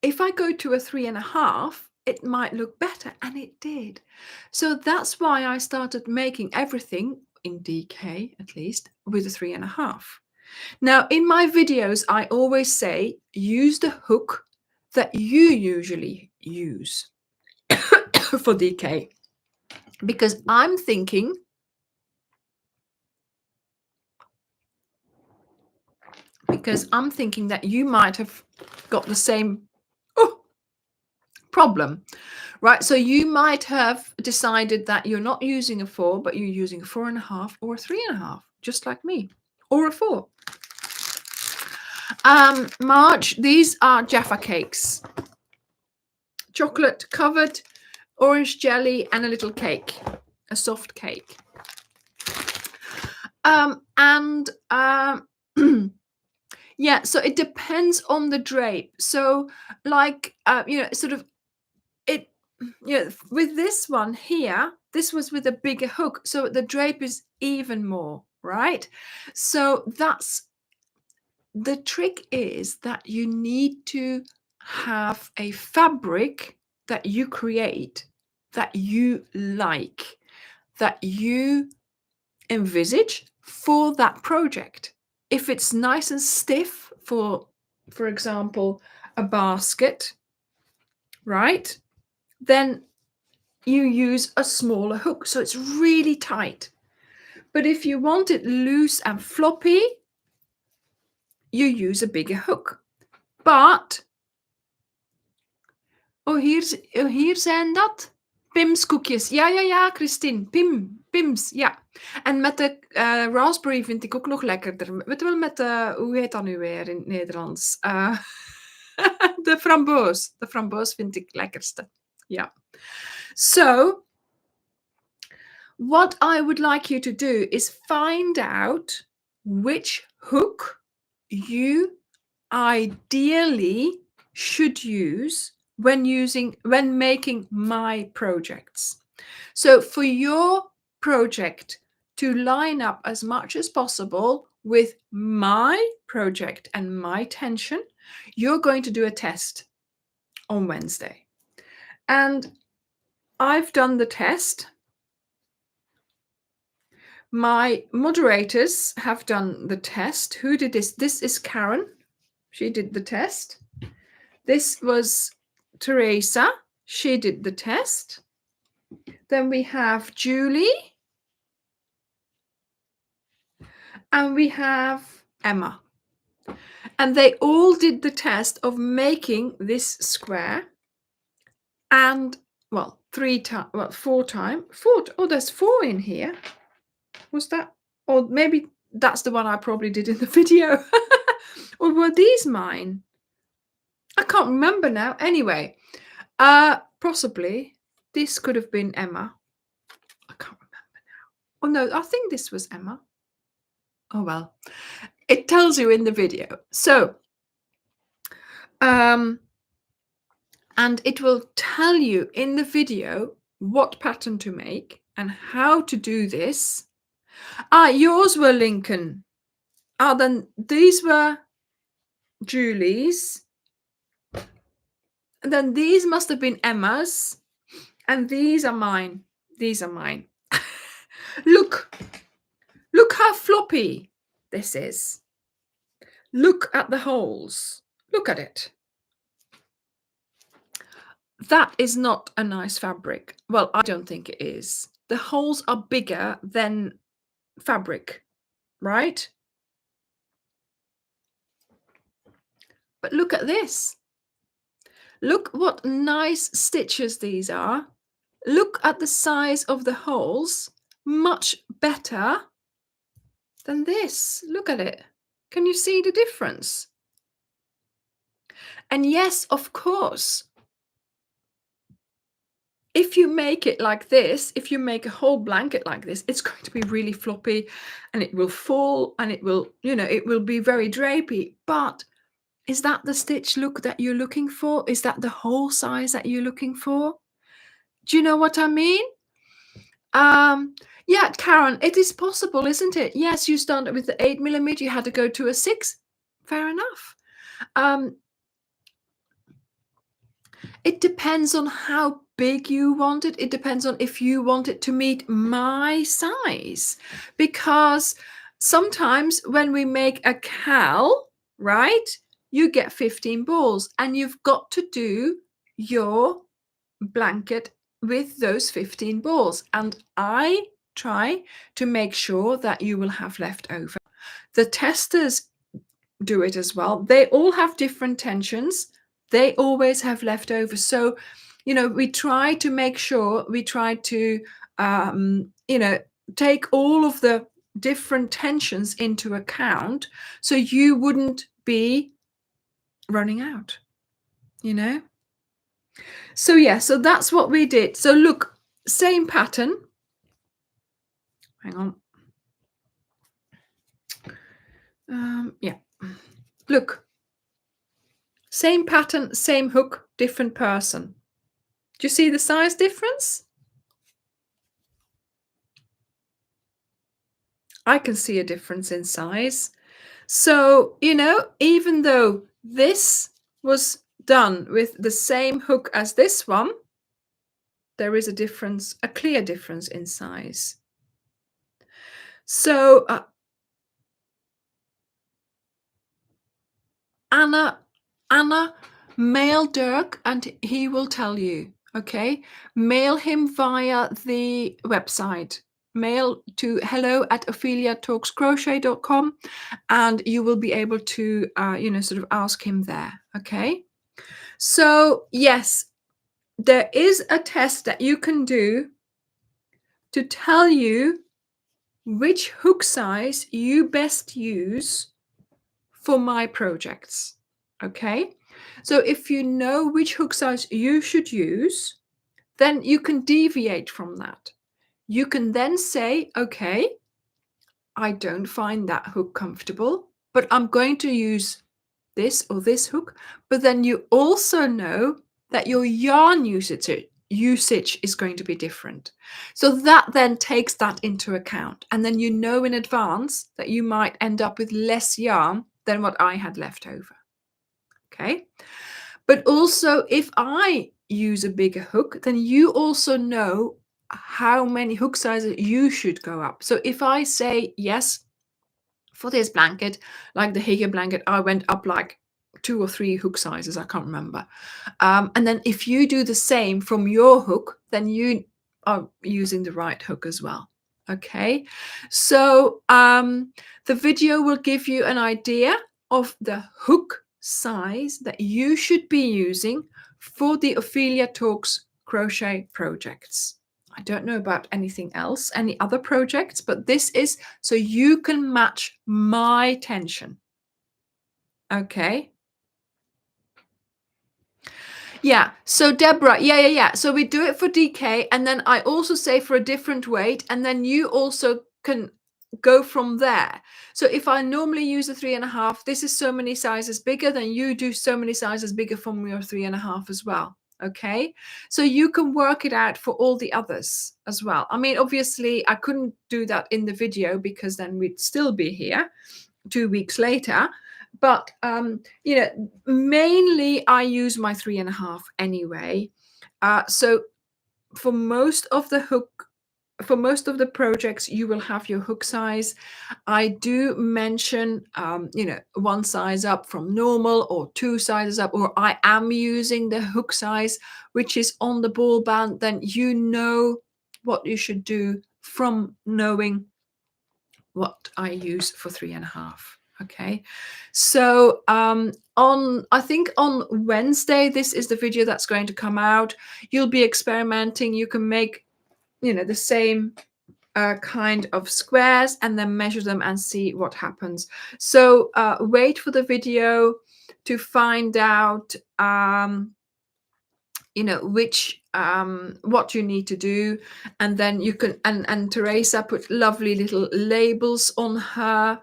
Speaker 1: if I go to a 3.5, it might look better, and it did. So that's why I started making everything in DK, at least, with a 3.5. Now, in my videos, I always say use the hook that you usually use for DK, because I'm thinking that you might have got the same problem, right? So you might have decided that you're not using a 4, but you're using a 4.5 or a 3.5, just like me, or a 4. March, these are Jaffa cakes, chocolate covered, orange jelly, and a little cake, a soft cake. Yeah, so it depends on the drape. So like, sort of it, with this one here, this was with a bigger hook. So the drape is even more, right? So that's the trick, is that you need to have a fabric that you create, that you like, that you envisage for that project. If it's nice and stiff for example, a basket, right? Then you use a smaller hook, so it's really tight. But if you want it loose and floppy, you use a bigger hook. But hier zijn dat Pim's koekjes. Ja, Christine. Pim's, ja. En met de raspberry vind ik ook nog lekkerder. Weet je wel, met de, hoe heet dat nu weer in het Nederlands? De framboos. De framboos vind ik lekkerste. Ja. So, what I would like you to do is find out which hook you ideally should use when making my projects. So for your project to line up as much as possible with my project and my tension, you're going to do a test on Wednesday. And I've done the test, My moderators have done the test. Who did this? This is Karen. She did the test. This was Teresa. She did the test. Then we have Julie. And we have Emma. And they all did the test of making this square. And, well, 4 times. Oh, there's 4 in here. Was that? Or maybe that's the one I probably did in the video. Or were these mine? I can't remember now. Anyway, possibly this could have been Emma. I can't remember now. Oh no, I think this was Emma. Oh well, it tells you in the video. So, and it will tell you in the video what pattern to make and how to do this. Yours were Lincoln. Then these were Julie's. And then these must have been Emma's. And these are mine. These are mine. Look how floppy this is. Look at the holes. Look at it. That is not a nice fabric. Well, I don't think it is. The holes are bigger than fabric, right? But look at this. Look what nice stitches these are. Look at the size of the holes. Much better than this. Look at it. Can you see the difference? And yes, of course, if you make it like this, if you make a whole blanket like this, it's going to be really floppy and it will fall and it will, it will be very drapey. But is that the stitch look that you're looking for? Is that the whole size that you're looking for? Do you know what I mean? Yeah, Karen, it is possible, isn't it? Yes, you started with the 8mm, you had to go to a 6. Fair enough. It depends on how big you want it. It depends on if you want it to meet my size. Because sometimes when we make a cowl, right, you get 15 balls and you've got to do your blanket with those 15 balls. And I try to make sure that you will have left over. The testers do it as well. They all have different tensions. They always have leftover. So, we try to make sure, we try to, take all of the different tensions into account so you wouldn't be running out, So, yeah, so that's what we did. So, look, same pattern. Hang on. Yeah. Look. Same pattern, same hook, different person. Do you see the size difference? I can see a difference in size. So, even though this was done with the same hook as this one, there is a difference, a clear difference in size. So, Anna, mail Dirk and he will tell you, okay? Mail him via the website. Mail to hello@opheliatalkscrochet.com and you will be able to, sort of ask him there, okay? So, yes, there is a test that you can do to tell you which hook size you best use for my projects, okay? So if you know which hook size you should use, then you can deviate from that. You can then say, okay, I don't find that hook comfortable, but I'm going to use this or this hook. But then you also know that your yarn usage is going to be different. So that then takes that into account. And then you know in advance that you might end up with less yarn than what I had left over. Okay. But also if I use a bigger hook, then you also know how many hook sizes you should go up. So if I say yes, for this blanket, like the Hygge blanket, I went up like 2 or 3 hook sizes, I can't remember. And then if you do the same from your hook, then you are using the right hook as well. Okay, so the video will give you an idea of the hook size that you should be using for the Ophelia Talks crochet projects. I don't know about anything else, any other projects, but this is so you can match my tension. Okay. Yeah. So Deborah, yeah. So we do it for DK, and then I also say for a different weight, and then you also can go from there. So if I normally use a 3.5, this is so many sizes bigger, then you do so many sizes bigger from your 3.5 as well. Okay, so you can work it out for all the others as well. I mean, obviously I couldn't do that in the video because then we'd still be here 2 weeks later, but you know, mainly I use my 3.5 anyway. So for most of the projects, you will have your hook size. I do mention, you know, 1 size up from normal or 2 sizes up, or I am using the hook size, which is on the ball band. Then you know what you should do from knowing what I use for 3.5. Okay, so I think on Wednesday, this is the video that's going to come out. You'll be experimenting. You can make, you know, the same kind of squares and then measure them and see what happens. So wait for the video to find out you know, which what you need to do, and then you can, and Teresa put lovely little labels on her,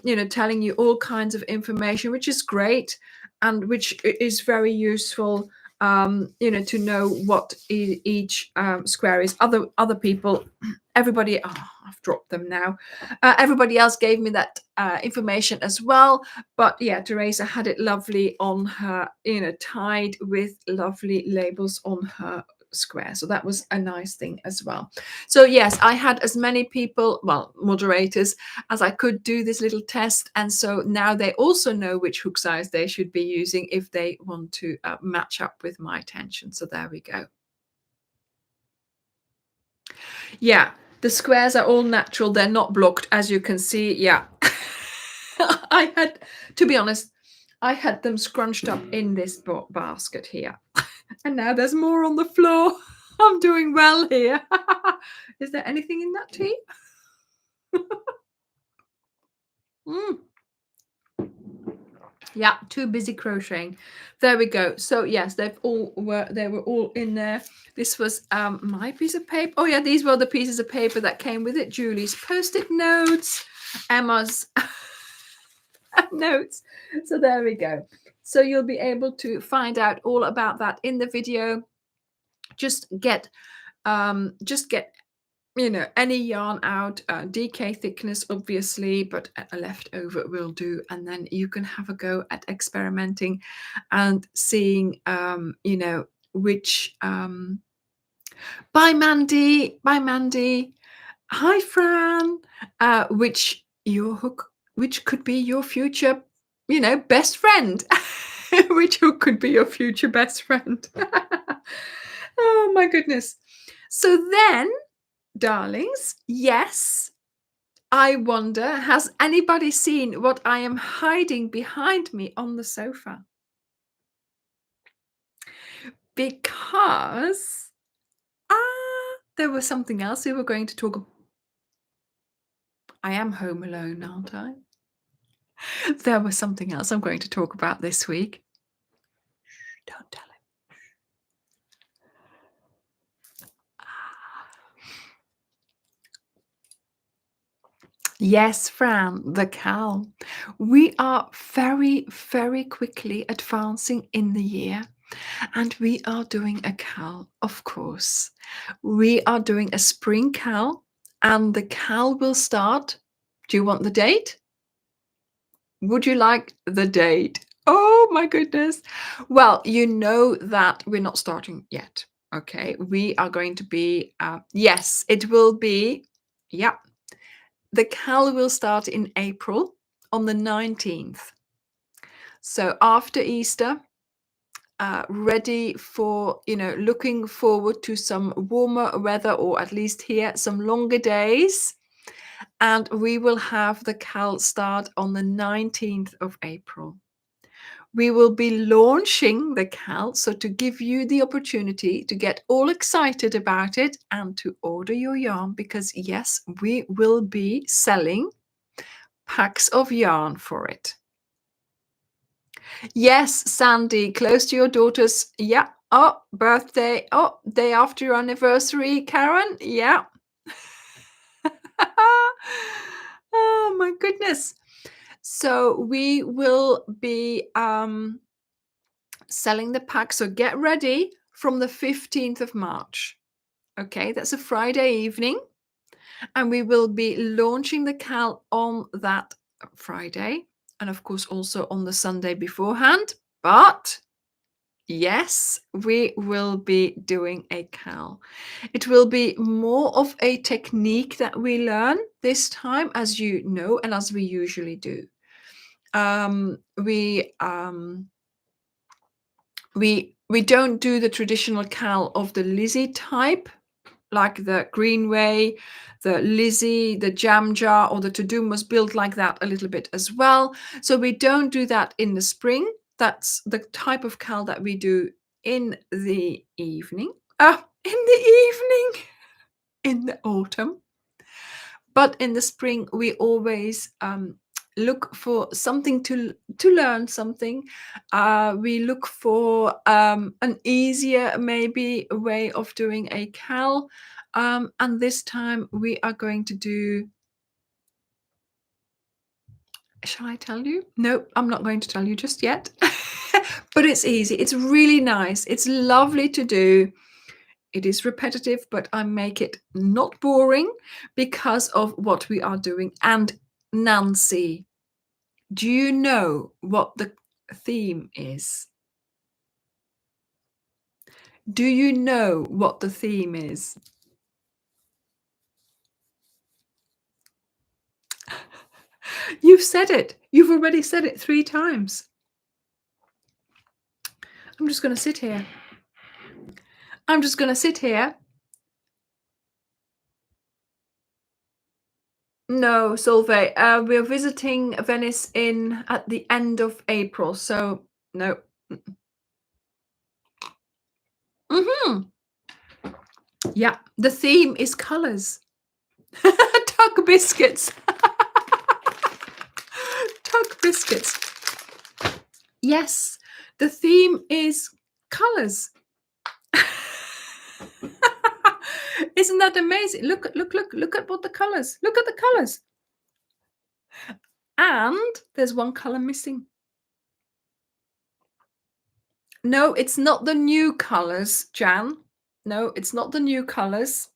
Speaker 1: you know, telling you all kinds of information, which is great and which is very useful, you know, to know what each square is. Other people, everybody, oh, I've dropped them now. Everybody else gave me that information as well, but yeah, Teresa had it lovely on her, you know, tied with lovely labels on her square. So that was a nice thing as well. So yes, I had as many people, well, moderators, as I could do this little test, and so now they also know which hook size they should be using if they want to match up with my tension. So there we go. Yeah, the squares are all natural, they're not blocked, as you can see. Yeah. I had, to be honest, I had them scrunched up in this basket here. And now there's more on the floor. I'm doing well here. Is there anything in that tea? Yeah, too busy crocheting. There we go. So yes, they were all in there. This was my piece of paper. Oh yeah, these were the pieces of paper that came with it. Julie's post-it notes, Emma's notes. So there we go. So you'll be able to find out all about that in the video. Just get you know, any yarn out, DK thickness obviously, but a leftover will do, and then you can have a go at experimenting and seeing you know, which bye Mandy, hi Fran, which your hook, which could be your future, you know, best friend. Which hook could be your future best friend? Oh my goodness. So then, darlings, yes, I wonder, has anybody seen what I am hiding behind me on the sofa? Because there was something else we were going to talk about. I am home alone, aren't I? There was something else I'm going to talk about this week. Shh, don't tell him. Yes, Fran, the cowl. We are very, very quickly advancing in the year, and we are doing a cowl, of course. We are doing a spring cowl, and the cowl will start. Do you want the date? Would you like the date? Oh my goodness. Well, you know that we're not starting yet. Okay, we are going to be, yes, it will be, yeah, the CAL will start in April on the 19th. So after Easter, ready for, looking forward to some warmer weather, or at least here, some longer days. And we will have the CAL start on the 19th of April. We will be launching the CAL, so to give you the opportunity to get all excited about it and to order your yarn, because yes, we will be selling packs of yarn for it. Yes, Sandy, close to your daughter's, yeah. Oh, birthday. Oh, day after your anniversary, Karen. Yeah. Oh my goodness. So we will be selling the pack. So get ready from the 15th of March. Okay, that's a Friday evening. And we will be launching the CAL on that Friday. And of course, also on the Sunday beforehand. But yes, we will be doing a CAL. It will be more of a technique that we learn this time, as you know, and as we usually do. We don't do the traditional CAL of the Lizzie type, like the Greenway, the Lizzie, the Jam Jar, or the To-Do was built like that a little bit as well. So we don't do that in the spring. That's the type of CAL that we do in the evening. In the evening, in the autumn. But in the spring, we always look for something to learn something. We look for an easier, maybe, way of doing a CAL. And this time we are going to do. Shall I tell you? No, I'm not going to tell you just yet. But it's easy. It's really nice. It's lovely to do. It is repetitive, but I make it not boring because of what we are doing. And Nancy, do you know what the theme is? Do you know what the theme is? You've said it. You've already said it 3 times. I'm just going to sit here. I'm just going to sit here. No, Solveig. We're visiting Venice at the end of April, so no. Yeah, the theme is colors. Tug biscuits. Tug biscuits. Yes, the theme is colors. Isn't that amazing? Look at what the colors. Look at the colors. And there's one color missing. No, it's not the new colors, Jan. No, it's not the new colors.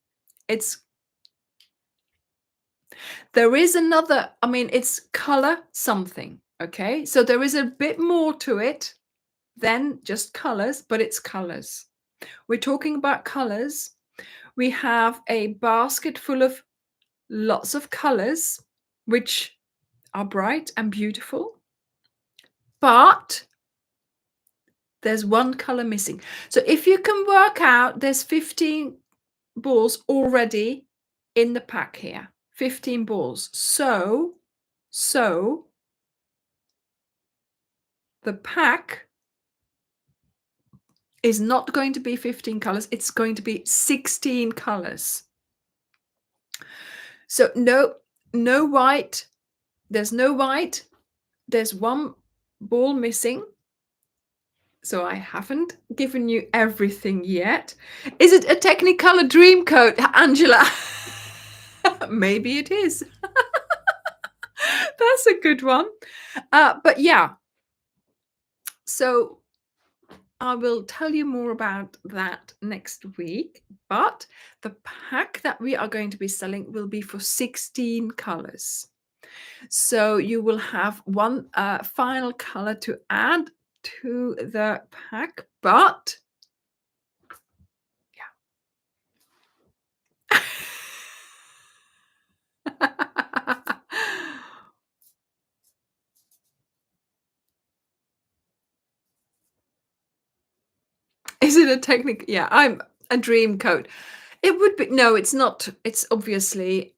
Speaker 1: There is another, it's color something, okay? So there is a bit more to it than just colors, but it's colors. We're talking about colors. We have a basket full of lots of colors, which are bright and beautiful, but there's one color missing. So if you can work out, there's 15 balls already in the pack here. 15 balls. So the pack is not going to be 15 colors. It's going to be 16 colors. So no white. There's no white. There's one ball missing. So I haven't given you everything yet. Is it a Technicolor Dreamcoat, Angela? Maybe it is. That's a good one. But yeah. So I will tell you more about that next week. But the pack that we are going to be selling will be for 16 colors. So you will have one final color to add to the pack, but a technique. Yeah, I'm a dream coat. It would be no, it's not. It's obviously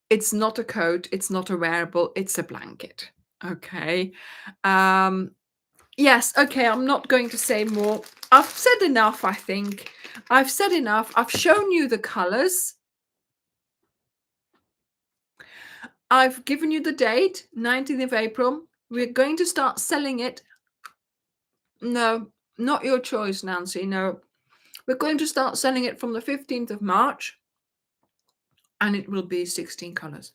Speaker 1: it's not a coat, it's not a wearable, it's a blanket. Okay. Um yes, okay, I'm not going to say more. I've said enough, I think. I've said enough. I've shown you the colors. I've given you the date, 19th of April. We're going to start selling it. No, not your choice, Nancy. No. We're going to start selling it from the 15th of March, and it will be 16 colors.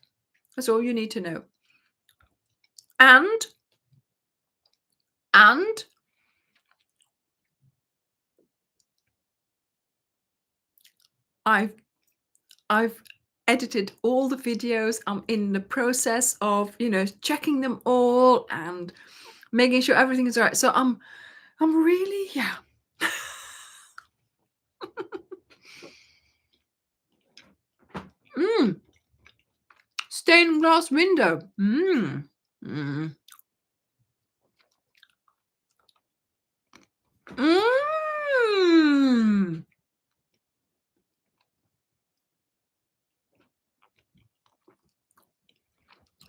Speaker 1: That's all you need to know. And I've edited all the videos. I'm in the process of, checking them all and making sure everything is right. So I'm really, yeah. Stained glass window. Mm.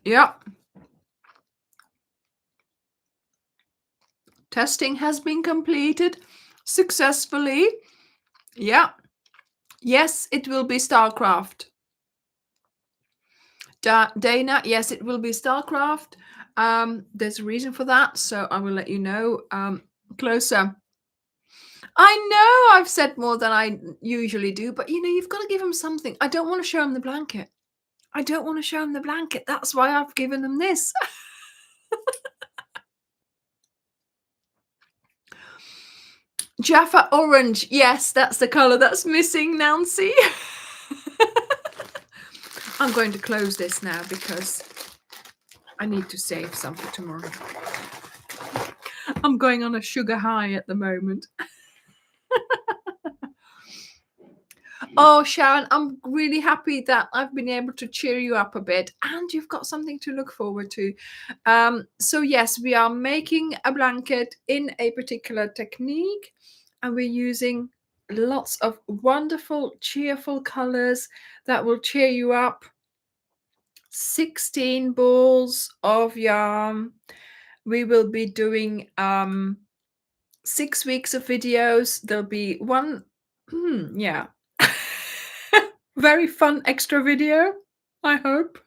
Speaker 1: Yeah. Testing has been completed successfully. Yeah. Yes, it will be StarCraft. Dana, yes, it will be StarCraft. There's a reason for that, so I will let you know closer. I know I've said more than I usually do, but you've got to give them something. I don't want to show them the blanket. I don't want to show them the blanket. That's why I've given them this. Jaffa orange. Yes, that's the color that's missing, Nancy. I'm going to close this now because I need to save some for tomorrow. I'm going on a sugar high at the moment. Oh, Sharon, I'm really happy that I've been able to cheer you up a bit and you've got something to look forward to. So yes, we are making a blanket in a particular technique and we're using lots of wonderful, cheerful colors that will cheer you up. 16 balls of yarn. We will be doing 6 weeks of videos. There'll be one, yeah, very fun extra video, I hope.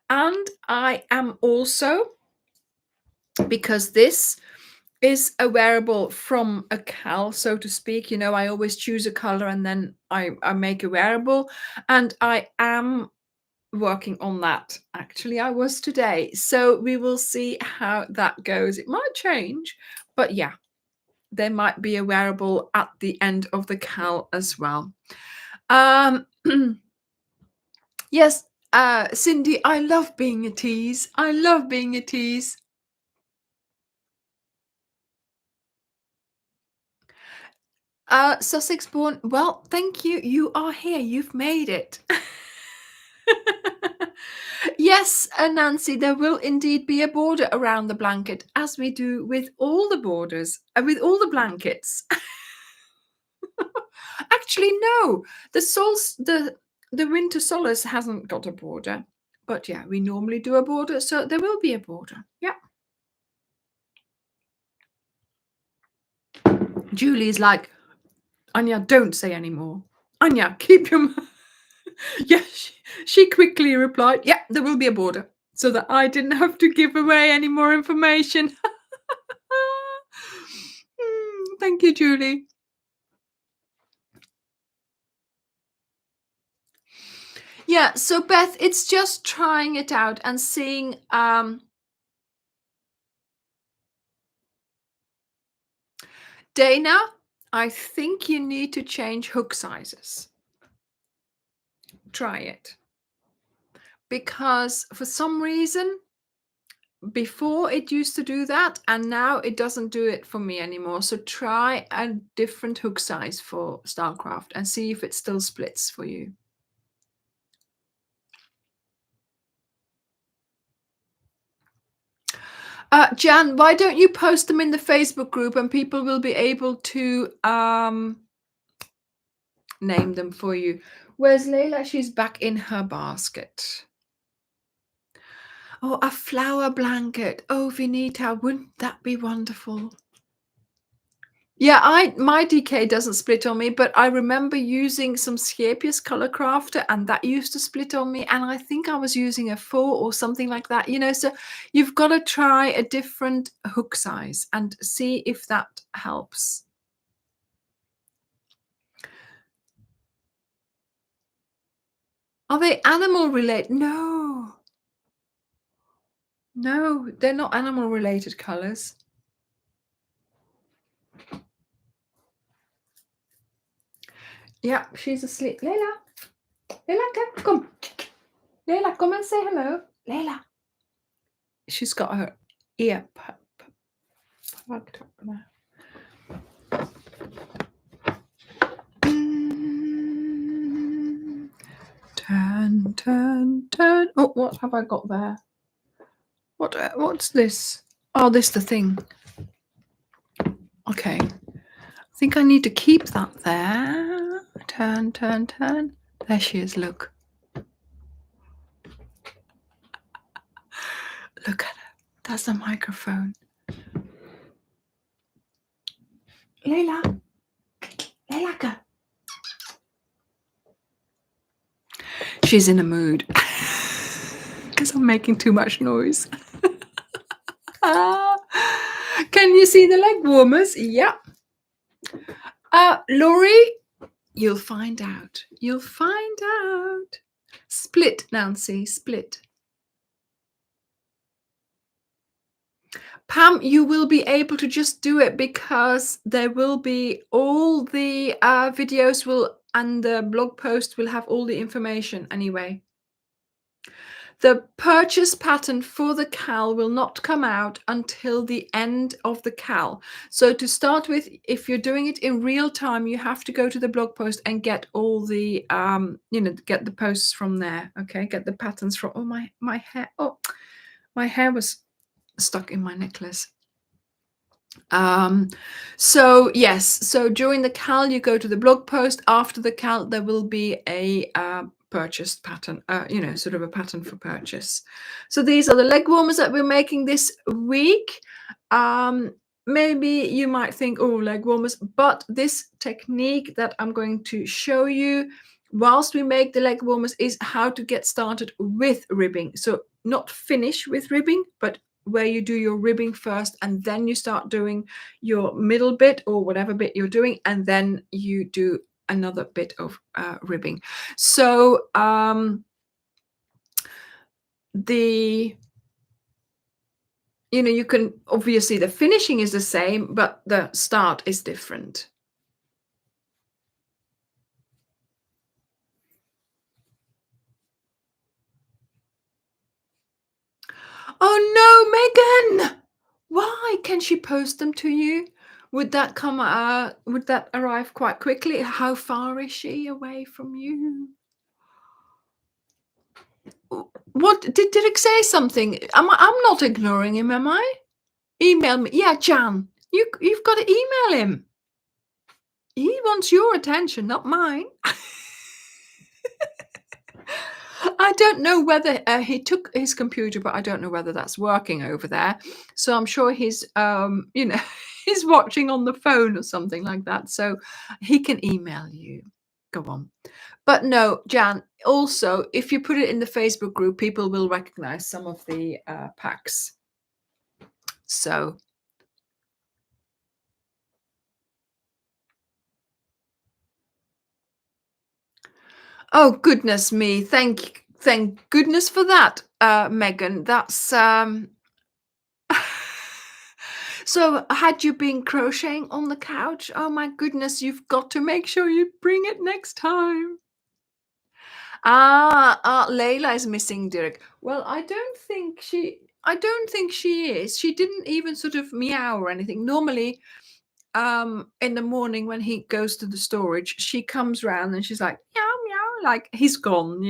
Speaker 1: And I am also, because this is a wearable from a cal, so to speak, I always choose a color and then I make a wearable, and I am working on that. Actually, I was today, so we will see how that goes. It might change, but yeah, there might be a wearable at the end of the cal as well. Yes, Cindy, I love being a tease. I love being a tease. Sussex born. Well, thank you. You are here. You've made it. Yes, Nancy, there will indeed be a border around the blanket, as we do with all the borders, with all the blankets. Actually, no. The winter solace hasn't got a border, but yeah, we normally do a border, so there will be a border. Yeah. Julie's like, Anya, don't say any more. Anya, keep your mouth. Yeah, she quickly replied, yeah, there will be a border, so that I didn't have to give away any more information. Thank you, Julie. Yeah, so Beth, it's just trying it out and seeing Dana, I think you need to change hook sizes. Try it. Because for some reason, before it used to do that, and now it doesn't do it for me anymore. So try a different hook size for StarCraft and see if it still splits for you. Jan, why don't you post them in the Facebook group and people will be able to name them for you. Where's Layla? She's back in her basket. Oh, a flower blanket. Oh, Vinita, wouldn't that be wonderful? Yeah, my DK doesn't split on me, but I remember using some Scapious Color Crafter and that used to split on me. And I think I was using a 4 or something like that, you know, so you've got to try a different hook size and see if that helps. Are they animal related? No. No, they're not animal related colors. Yeah, she's asleep. Layla. Layla, come. Layla, come and say hello. Layla. She's got her ear plugged up now. Turn, turn, turn. Oh, what have I got there? What's this? Oh, this the thing. Okay. I think I need to keep that there. Turn, turn, turn. There she is, look. Look at her. That's the microphone. Layla. Layla. She's in a mood. Because I'm making too much noise. Can you see the leg warmers? Yeah. Laurie, you'll find out. You'll find out. Split, Nancy, split. Pam, you will be able to just do it because there will be all the videos will and the blog post will have all the information anyway. The purchase pattern for the CAL will not come out until the end of the CAL. So to start with, if you're doing it in real time, you have to go to the blog post and get all the, get the posts from there. Okay, get the patterns from. Oh, my hair. Oh, my hair was stuck in my necklace. So yes, so during the CAL, you go to the blog post. After the CAL, there will be a purchased pattern, sort of a pattern for purchase. So these are the leg warmers that we're making this week. Maybe you might think, oh, leg warmers, but this technique that I'm going to show you whilst we make the leg warmers is how to get started with ribbing. So not finish with ribbing, but where you do your ribbing first and then you start doing your middle bit or whatever bit you're doing, and then you do another bit of ribbing. So you can obviously, the finishing is the same, but the start is different. Oh no, Megan! Why? Can she post them to you? Would that would that arrive quite quickly? How far is she away from you? What did Dirk say something? I'm not ignoring him, am I? Email me. Yeah, Jan. You've got to email him. He wants your attention, not mine. I don't know whether he took his computer, but I don't know whether that's working over there. So I'm sure he's he's watching on the phone or something like that. So he can email you. Go on. But no, Jan, also, if you put it in the Facebook group, people will recognize some of the packs. So. Oh, goodness me. Thank goodness for that, Megan. That's So had you been crocheting on the couch? Oh my goodness, you've got to make sure you bring it next time. Layla is missing Dirk. Well, I don't think she is. She didn't even sort of meow or anything. Normally, in the morning when he goes to the storage, she comes round and she's like, meow, meow, like he's gone,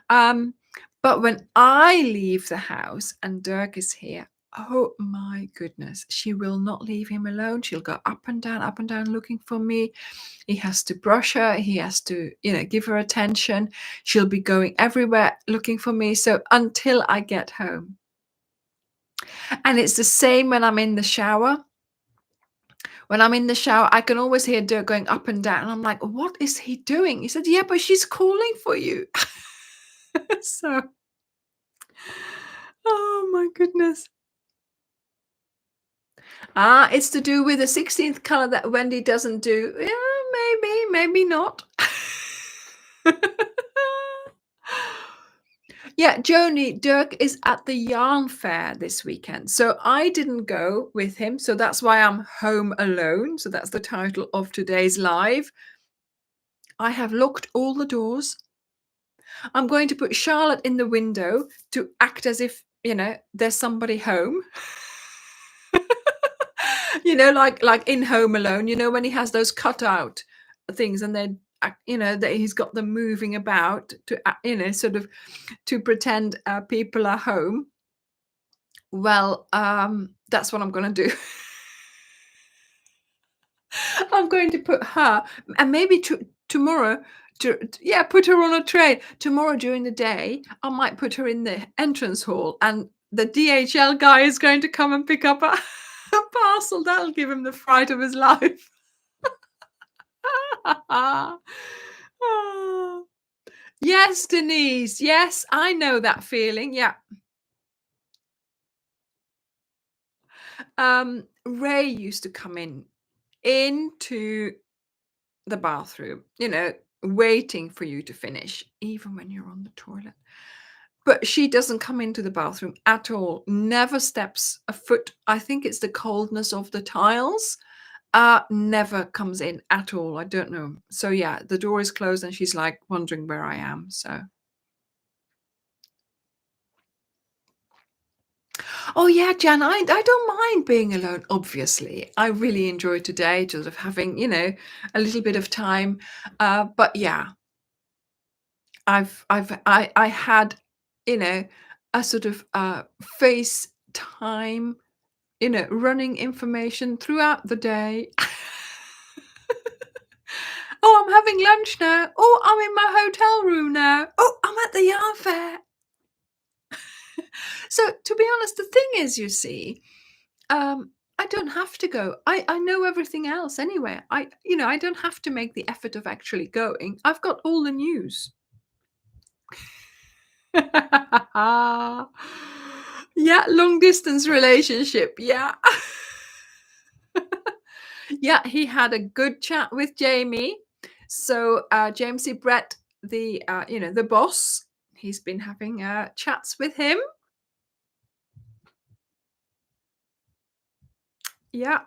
Speaker 1: But when I leave the house and Dirk is here, Oh my goodness. She will not leave him alone. She'll go up and down looking for me. He has to brush her. He has to, give her attention. She'll be going everywhere looking for me. So until I get home. And it's the same when I'm in the shower. When I'm in the shower, I can always hear Dirk going up and down. And I'm like, what is he doing? He said, yeah, but she's calling for you. So, oh my goodness. It's to do with the 16th color that Wendy doesn't do. Yeah, maybe not. Yeah, Joni, Dirk is at the yarn fair this weekend. So I didn't go with him. So that's why I'm home alone. So that's the title of today's live. I have locked all the doors. I'm going to put Charlotte in the window to act as if, there's somebody home. Like in Home Alone, when he has those cutout things and then, that he's got them moving about to, sort of to pretend people are home. Well, that's what I'm going to do. I'm going to put her and maybe tomorrow put her on a train. Tomorrow during the day, I might put her in the entrance hall and the DHL guy is going to come and pick up a parcel. That'll give him the fright of his life. Oh. Yes, Denise. Yes, I know that feeling. Yeah. Ray used to come into the bathroom, waiting for you to finish, even when you're on the toilet. But she doesn't come into the bathroom at all, never steps a foot. I think it's the coldness of the tiles. Never comes in at all. I don't know. So yeah, the door is closed and she's like wondering where I am. So. Oh yeah, Jan, I don't mind being alone, obviously. I really enjoyed today, sort of having, a little bit of time. But yeah, I had, a sort of FaceTime, running information throughout the day. Oh, I'm having lunch now. Oh, I'm in my hotel room now. Oh, I'm at the yarn fair. So to be honest, the thing is, you see, I don't have to go. I know everything else anyway. I don't have to make the effort of actually going. I've got all the news. Yeah, long distance relationship. Yeah. Yeah, he had a good chat with Jamie. So Jamesy Brett, the boss, he's been having chats with him. Yeah.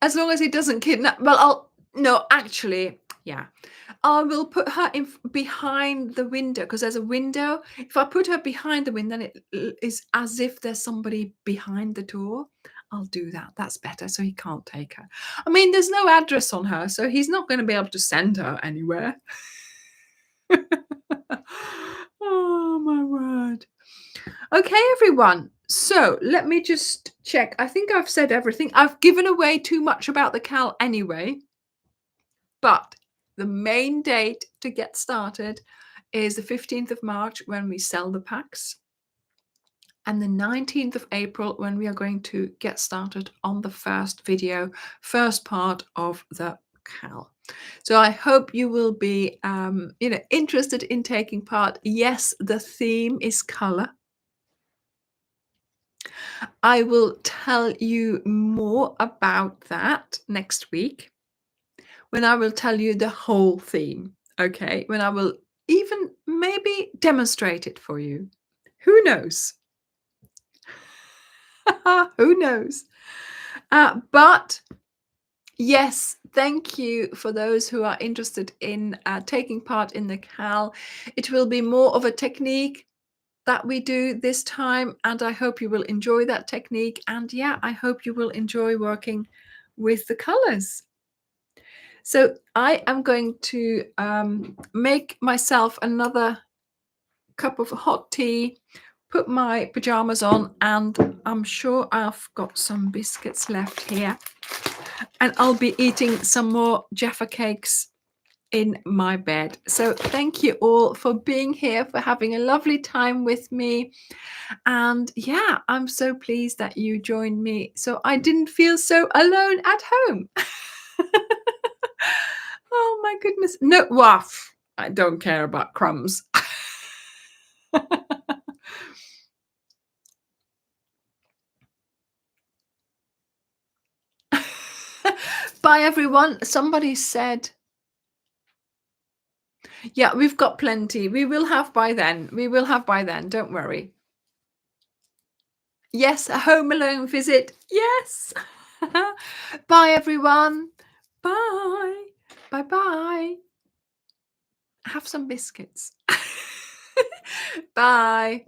Speaker 1: As long as he doesn't kidnap. Well, no, actually, yeah. I will put her behind the window because there's a window. If I put her behind the window, then it is as if there's somebody behind the door. I'll do that. That's better. So he can't take her. I mean, there's no address on her, so he's not going to be able to send her anywhere. Oh, my word. Okay, everyone. So let me just check. I think I've said everything. I've given away too much about the CAL anyway. But the main date to get started is the 15th of March when we sell the packs. And the 19th of April when we are going to get started on the first part of the CAL. So I hope you will be, interested in taking part. Yes, the theme is color. I will tell you more about that next week when I will tell you the whole theme. Okay, when I will even maybe demonstrate it for you. Who knows? Who knows? But yes, thank you for those who are interested in taking part in the CAL. It will be more of a technique that we do this time, and I hope you will enjoy that technique. And yeah, I hope you will enjoy working with the colors. So I am going to make myself another cup of hot tea, put my pajamas on, and I'm sure I've got some biscuits left here. And I'll be eating some more Jaffa cakes in my bed. So thank you all for being here, for having a lovely time with me. And yeah, I'm so pleased that you joined me, so I didn't feel so alone at home. Oh my goodness. No, waff. I don't care about crumbs. Bye, everyone. Somebody said, yeah, we've got plenty. We will have by then. We will have by then. Don't worry. Yes, a home alone visit. Yes. Bye, everyone. Bye. Bye bye. Have some biscuits. Bye.